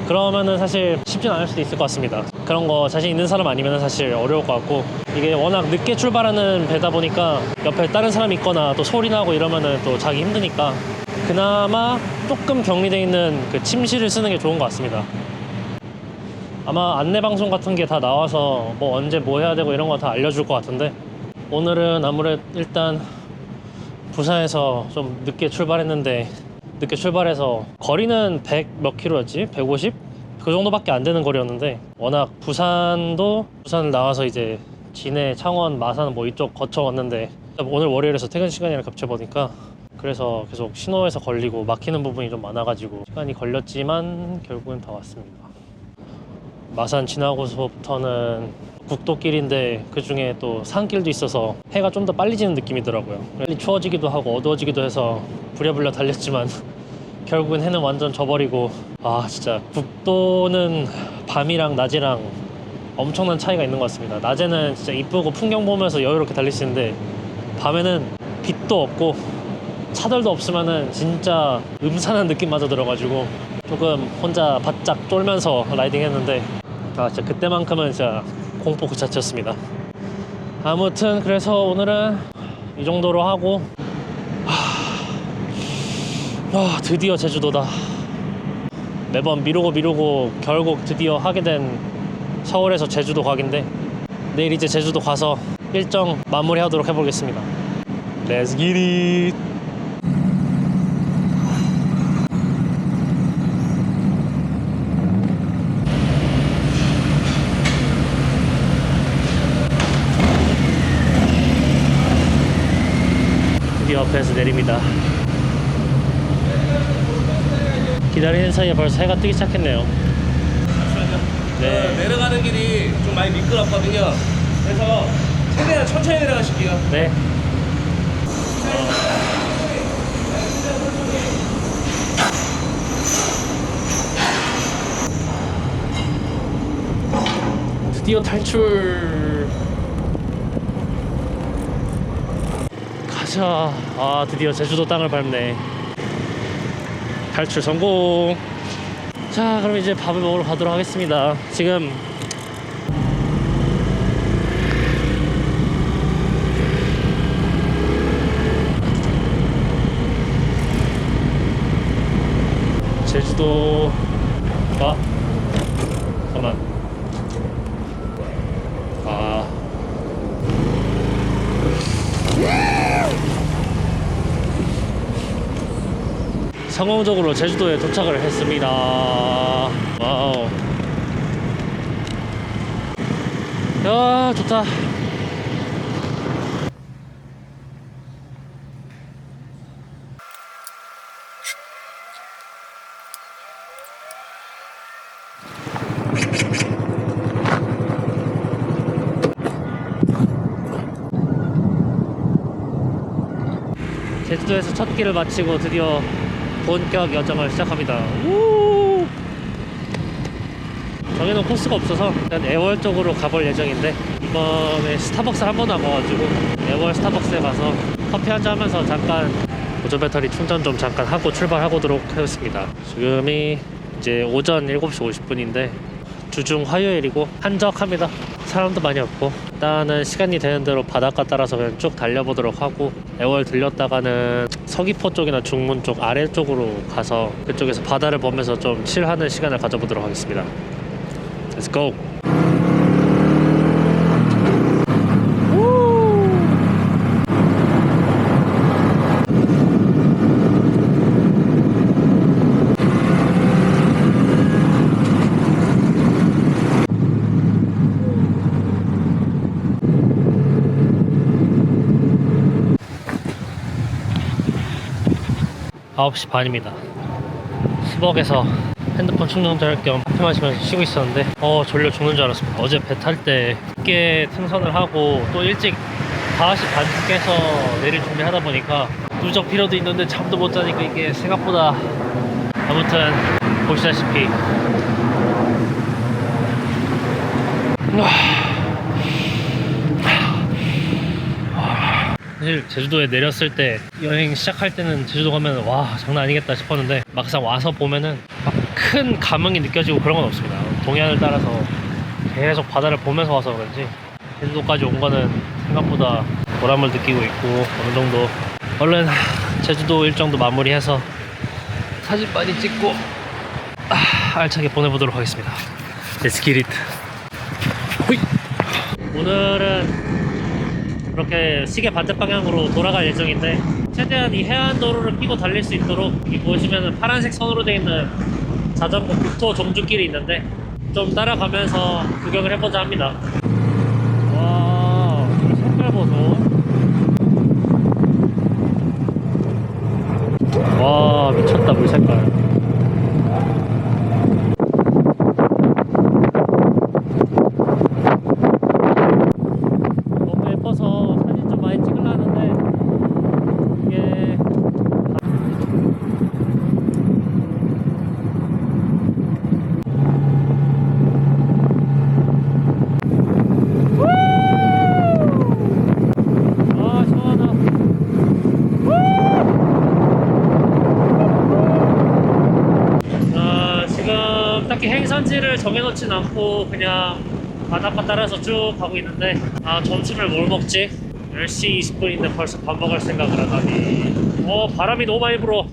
그러면은 사실 쉽진 않을 수도 있을 것 같습니다. 그런 거 자신 있는 사람 아니면 사실 어려울 것 같고, 이게 워낙 늦게 출발하는 배다 보니까 옆에 다른 사람이 있거나 또 소리 나고 이러면은 또 자기 힘드니까 그나마 조금 격리되어 있는 그 침실을 쓰는 게 좋은 것 같습니다. 아마 안내방송 같은 게 다 나와서 뭐 언제 뭐 해야 되고 이런 거 다 알려줄 것 같은데, 오늘은 아무래도 일단 부산에서 좀 늦게 출발했는데, 늦게 출발해서 거리는 100 몇 킬로였지? 150? 그 정도밖에 안 되는 거리였는데, 워낙 부산을 나와서 이제 진해, 창원, 마산 뭐 이쪽 거쳐왔는데 오늘 월요일에서 퇴근 시간이랑 겹쳐보니까 그래서 계속 신호에서 걸리고 막히는 부분이 좀 많아가지고 시간이 걸렸지만 결국은 다 왔습니다. 마산 지나고서부터는 국도길인데 그 중에 또 산길도 있어서 해가 좀 더 빨리 지는 느낌이더라고요. 빨리 추워지기도 하고 어두워지기도 해서 부랴부랴 달렸지만 결국은 해는 완전 져버리고, 진짜 국도는 밤이랑 낮이랑 엄청난 차이가 있는 것 같습니다. 낮에는 진짜 이쁘고 풍경 보면서 여유롭게 달릴 수 있는데, 밤에는 빛도 없고 차들도 없으면은 진짜 음산한 느낌마저 들어가지고 조금 혼자 바짝 쫄면서 라이딩 했는데, 진짜 그때만큼은 진짜 공포 그 자체였습니다. 아무튼 그래서 오늘은 이 정도로 하고, 드디어 제주도다. 매번 미루고 결국 드디어 하게 된 서울에서 제주도 가기인데, 내일 이제 제주도 가서 일정 마무리하도록 해보겠습니다. Let's get it! 드디어 배에서 내립니다. 기다리는 사이에 벌써 해가 뜨기 시작했네요. 네. 내려가는 길이 좀 많이 미끄럽거든요. 그래서 최대한 천천히 내려가실게요. 네. 드디어 탈출. 가자. 드디어 제주도 땅을 밟네. 탈출 성공. 자, 그럼 이제 밥을 먹으러 가도록 하겠습니다. 지금 제주도 잠깐만. 성공적으로 제주도에 도착을 했습니다. 와우. 야, 좋다. 제주도에서 첫 끼를 마치고 드디어 본격 여정을 시작합니다. 우! 정해놓은 코스가 없어서 일단 애월 쪽으로 가볼 예정인데, 이번에 스타벅스 한 번도 안 가가지고 애월 스타벅스에 가서 커피 한잔 하면서 잠깐 보조 배터리 충전 좀 잠깐 하고 출발하도록 하겠습니다. 지금이 이제 오전 7시 50분인데 주중 화요일이고 한적합니다. 사람도 많이 없고, 일단은 시간이 되는 대로 바닷가 따라서 그냥 쭉 달려보도록 하고, 애월 들렸다가는 서귀포 쪽이나 중문 쪽 아래쪽으로 가서 그쪽에서 바다를 보면서 좀 칠하는 시간을 가져보도록 하겠습니다. Let's go! 9시 반입니다. 수벅에서 핸드폰 충전할 겸 커피 마시면서 쉬고 있었는데 졸려 죽는 줄 알았습니다. 어제 배 탈 때 늦게 승선을 하고 또 일찍 5시 반 깨서 내릴 준비하다 보니까 누적 피로도 있는데 잠도 못 자니까 이게 생각보다 아무튼 보시다시피 사실 제주도에 내렸을 때 여행 시작할 때는 제주도 가면 와 장난 아니겠다 싶었는데 막상 와서 보면은 막 큰 감흥이 느껴지고 그런 건 없습니다. 동해안을 따라서 계속 바다를 보면서 와서 그런지 제주도까지 온 거는 생각보다 보람을 느끼고 있고 어느 정도 얼른 제주도 일정도 마무리해서 사진 많이 찍고 알차게 보내보도록 하겠습니다. Let's get it. 호이. 오늘은 그렇게 시계 반대 방향으로 돌아갈 예정인데 최대한 이 해안도로를 끼고 달릴 수 있도록 여기 보시면 파란색 선으로 되어 있는 자전거 국토 종주길이 있는데 좀 따라가면서 구경을 해보자 합니다. 와, 물 색깔 보소. 와, 미쳤다 물 색깔. 너무 예뻐서 사진 좀 많이 찍으려 하는데 이게 딱히 행선지를 정해놓진 않고 그냥 바닷가 따라서 쭉 가고 있는데 점심을 뭘 먹지? 10시 20분인데 벌써 밥 먹을 생각을 하다니. 바람이 너무 많이 불어.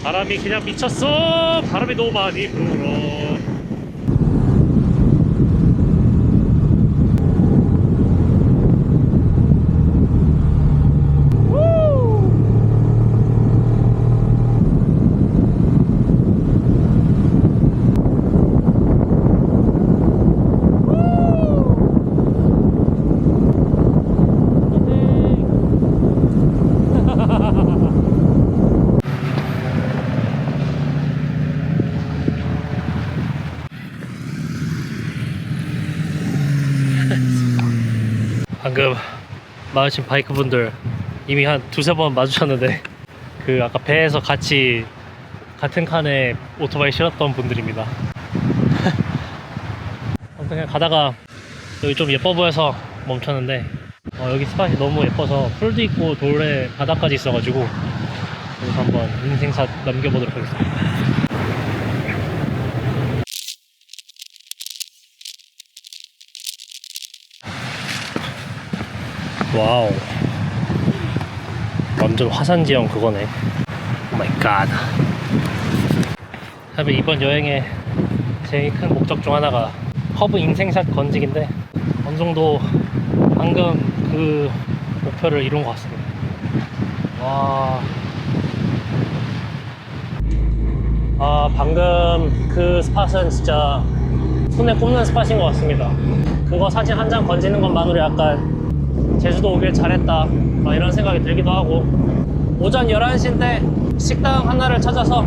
바람이 그냥 미쳤어. 바람이 너무 많이 불어. 방금 마주친 바이크 분들 이미 한 두세 번 마주쳤는데 그 아까 배에서 같이 같은 칸에 오토바이 실었던 분들입니다. 아무튼 그냥 가다가 여기 좀 예뻐 보여서 멈췄는데 여기 스팟이 너무 예뻐서 풀도 있고 돌에 바다까지 있어가지고 여기서 한번 인생샷 남겨보도록 하겠습니다. 와우, 완전 화산지형 그거네. 오 마이 갓. 사실 이번 여행의 제일 큰 목적 중 하나가 허브 인생샷 건지기인데 어느 정도 방금 그 목표를 이룬 것 같습니다. 와, 방금 그 스팟은 진짜 손에 꼽는 스팟인 것 같습니다. 그거 사진 한 장 건지는 것만으로 약간 제주도 오길 잘했다 이런 생각이 들기도 하고, 오전 11시인데 식당 하나를 찾아서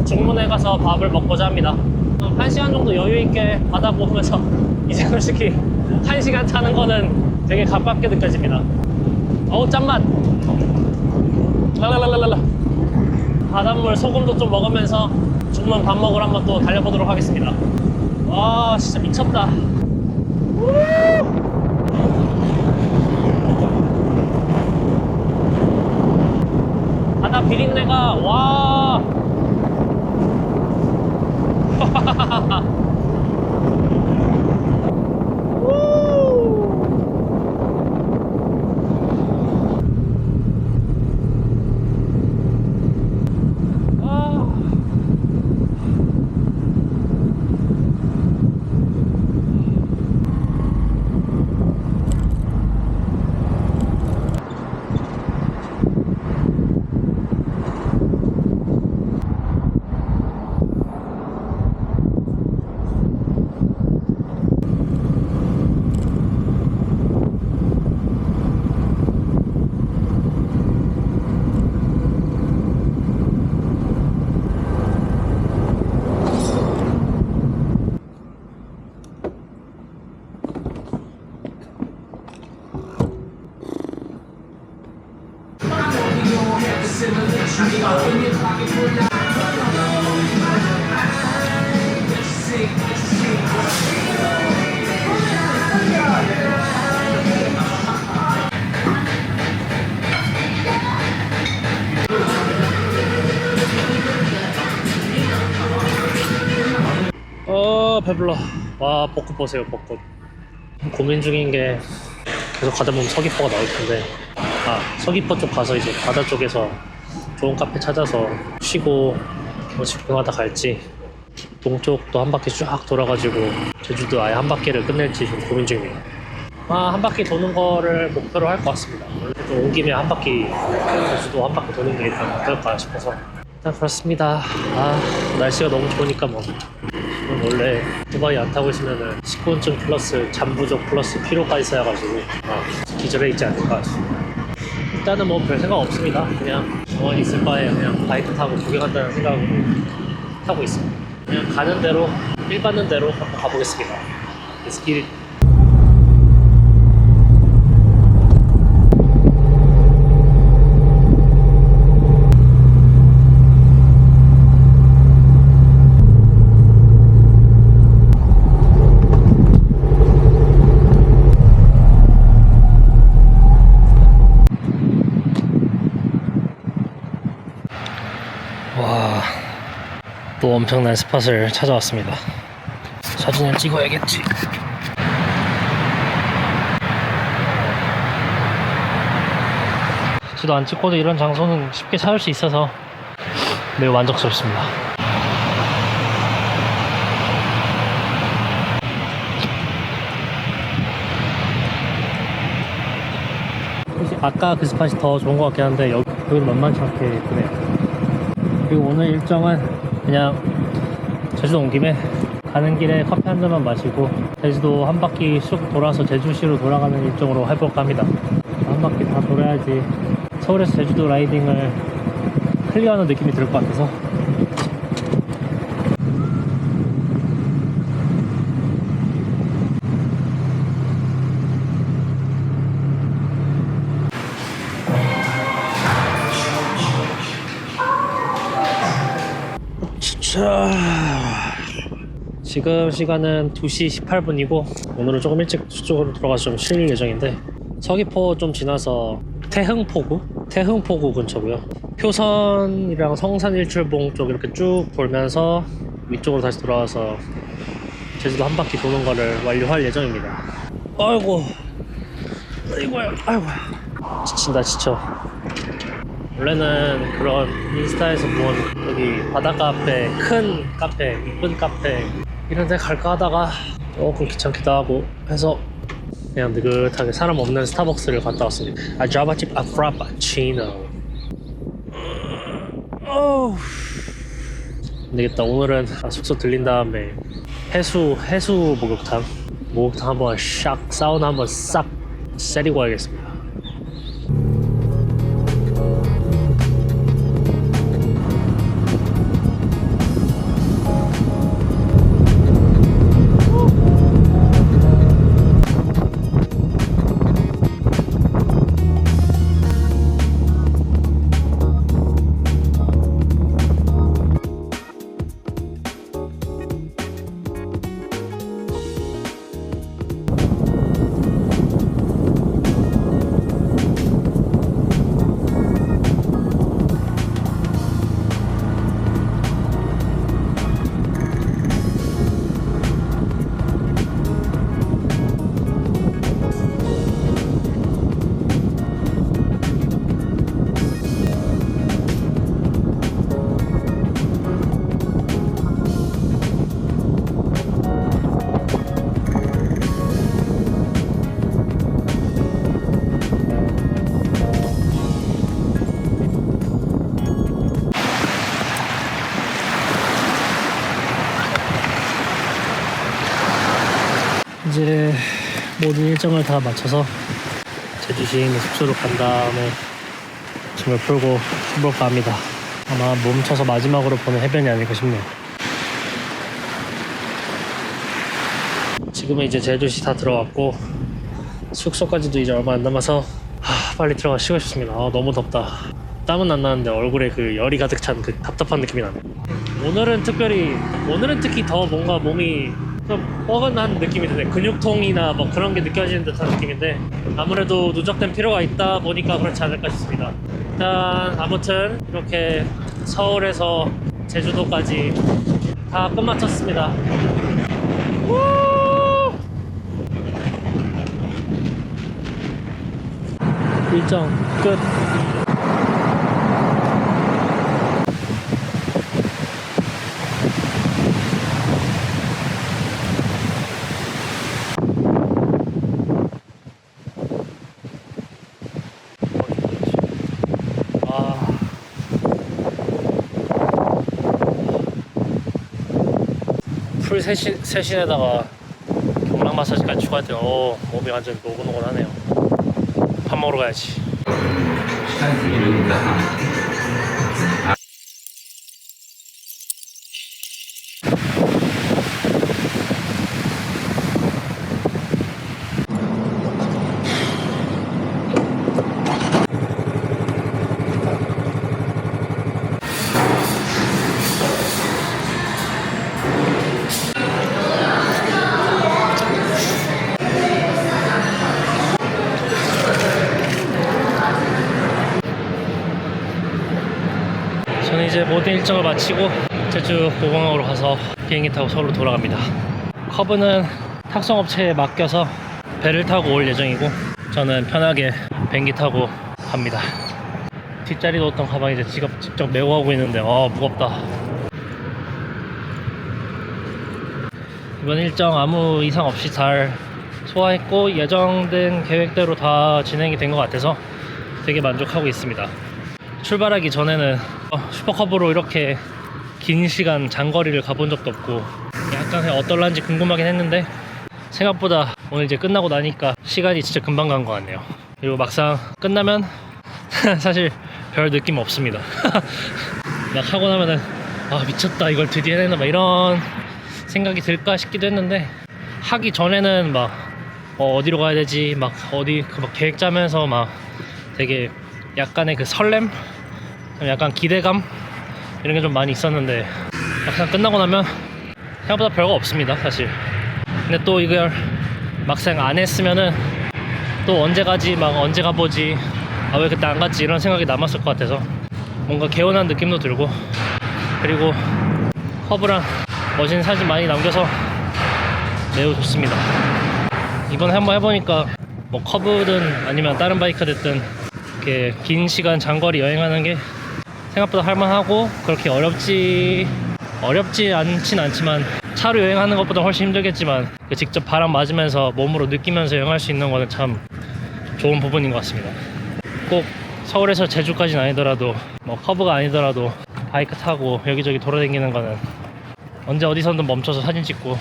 중문에 가서 밥을 먹고자 합니다. 1시간 정도 여유있게 바다 보면서 이제 솔직히 1시간 타는 거는 되게 가깝게 느껴집니다. 어우 짠맛. 랄랄랄랄라. 바닷물 소금도 좀 먹으면서 중문 밥 먹으러 한번 또 달려보도록 하겠습니다. 와 진짜 미쳤다. 바다 비린내가 와. 배불러. 와, 벚꽃 보세요, 벚꽃. 고민 중인 게 계속 가다 보면 서귀포가 나올 텐데, 서귀포 쪽 가서 이제 바다 쪽에서 좋은 카페 찾아서 쉬고 뭐 집중하다 갈지, 동쪽도 한 바퀴 쫙 돌아가지고 제주도 아예 한 바퀴를 끝낼지 좀 고민 중입니다. 한 바퀴 도는 거를 목표로 할 것 같습니다. 좀 온 김에 한 바퀴, 제주도 한 바퀴 도는 게 일단 어떨까 싶어서. 일단 그렇습니다. 날씨가 너무 좋으니까 뭐 원래 두바이 안 타고 있으면은 식곤증 플러스 잠 부족 플러스 피로까지 쌓여가지고 기절해 있지 않을까 싶습니다. 일단은 뭐 별 생각 없습니다. 그냥 정원이 있을 바에 그냥 바이크 타고 구경한다는 생각으로 타고 있습니다. 그냥 가는 대로 일 받는 대로 한번 가보겠습니다. Let's get it. 와, 또 엄청난 스팟을 찾아왔습니다. 사진을 찍어야겠지. 지도 안 찍고도 이런 장소는 쉽게 찾을 수 있어서 매우 만족스럽습니다. 아까 그 스팟이 더 좋은 것 같긴 한데 여기는 만만치 않게 예쁘네요. 그리고 오늘 일정은 그냥 제주도 온 김에 가는 길에 커피 한 잔만 마시고 제주도 한 바퀴 쑥 돌아서 제주시로 돌아가는 일정으로 해볼까 합니다. 한 바퀴 다 돌아야지 서울에서 제주도 라이딩을 클리어하는 느낌이 들 것 같아서. 지금 시간은 2시 18분이고 오늘은 조금 일찍 수쪽으로 들어가서 좀 쉴 예정인데, 서귀포 좀 지나서 태흥포구 근처고요. 표선이랑 성산일출봉 쪽 이렇게 쭉 돌면서 위쪽으로 다시 돌아와서 제주도 한 바퀴 도는 거를 완료할 예정입니다. 아이고야. 지친다, 지쳐. 원래는 그런 인스타에서 본 여기 바닷가 앞에 큰 카페, 이쁜 카페 이런 데 갈까 하다가 조금 귀찮기도 하고 해서 그냥 느긋하게 사람 없는 스타벅스를 갔다 왔습니다. 자바집 프라파치노. 안되겠다. 오늘은 숙소 들린 다음에 해수 목욕탕 한번 샥, 사우나 한번 싹 세리고 와야겠습니다. 이제 모든 일정을 다 마쳐서 제주시에 있는 숙소로 간 다음에 짐을 풀고 해볼까 합니다. 아마 멈춰서 마지막으로 보는 해변이 아닐까 싶네요. 지금은 이제 제주시 다 들어왔고 숙소까지도 이제 얼마 안 남아서 빨리 들어가 쉬고 싶습니다. 너무 덥다. 땀은 안 나는데 얼굴에 그 열이 가득 찬 그 답답한 느낌이 나네. 오늘은 특히 더 뭔가 몸이 좀 뻐근한 느낌이 드네. 근육통이나 뭐 그런 게 느껴지는 듯한 느낌인데 아무래도 누적된 피로가 있다 보니까 그렇지 않을까 싶습니다. 일단 아무튼 이렇게 서울에서 제주도까지 다 끝마쳤습니다. 일정 끝. 풀 세신에다가 경락 마사지까지 추가했더니 몸이 완전 노곤노곤하네요. 밥 먹으러 가야지. 저는 이제 모든 일정을 마치고 제주 고공항으로 가서 비행기 타고 서울로 돌아갑니다. 커브는 탁송업체에 맡겨서 배를 타고 올 예정이고 저는 편하게 비행기 타고 갑니다. 뒷자리 놓았던 가방 이제 직접 메고 가고 있는데 무겁다. 이번 일정 아무 이상 없이 잘 소화했고 예정된 계획대로 다 진행이 된 것 같아서 되게 만족하고 있습니다. 출발하기 전에는 슈퍼컵으로 이렇게 긴 시간 장거리를 가본 적도 없고 약간 그냥 어떨란지 궁금하긴 했는데 생각보다 오늘 이제 끝나고 나니까 시간이 진짜 금방 간 것 같네요. 그리고 막상 끝나면 사실 별 느낌 없습니다. 막 하고 나면은 미쳤다 이걸 드디어 해냈나 막 이런 생각이 들까 싶기도 했는데 하기 전에는 막 어디로 가야 되지 막 막 계획 짜면서 막 되게 약간의 그 설렘? 약간 기대감? 이런 게 좀 많이 있었는데 막상 끝나고 나면 생각보다 별거 없습니다 사실. 근데 또 이걸 막상 안 했으면은 또 언제 가지 막 언제 가보지 왜 그때 안 갔지 이런 생각이 남았을 것 같아서 뭔가 개운한 느낌도 들고 그리고 커브랑 멋진 사진 많이 남겨서 매우 좋습니다. 이번에 한번 해보니까 뭐 커브든 아니면 다른 바이크 됐든 이렇게 긴 시간 장거리 여행하는 게 생각보다 할만하고 그렇게 어렵지 않진 않지만 차로 여행하는 것보다 훨씬 힘들겠지만 직접 바람 맞으면서 몸으로 느끼면서 여행할 수 있는 거는 참 좋은 부분인 것 같습니다. 꼭 서울에서 제주까지는 아니더라도 뭐 커브가 아니더라도 바이크 타고 여기저기 돌아다니는 거는 언제 어디서든 멈춰서 사진 찍고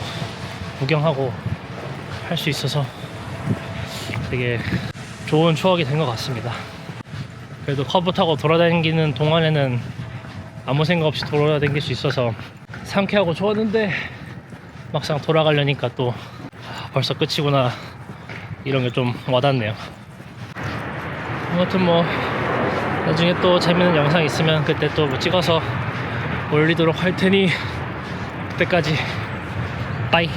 구경하고 할 수 있어서 되게 좋은 추억이 된 것 같습니다. 그래도 커브 타고 돌아다니는 동안에는 아무 생각 없이 돌아다닐 수 있어서 상쾌하고 좋았는데 막상 돌아가려니까 또 벌써 끝이구나 이런 게 좀 와닿네요. 아무튼 뭐 나중에 또 재밌는 영상 있으면 그때 또 뭐 찍어서 올리도록 할 테니 그때까지 빠이.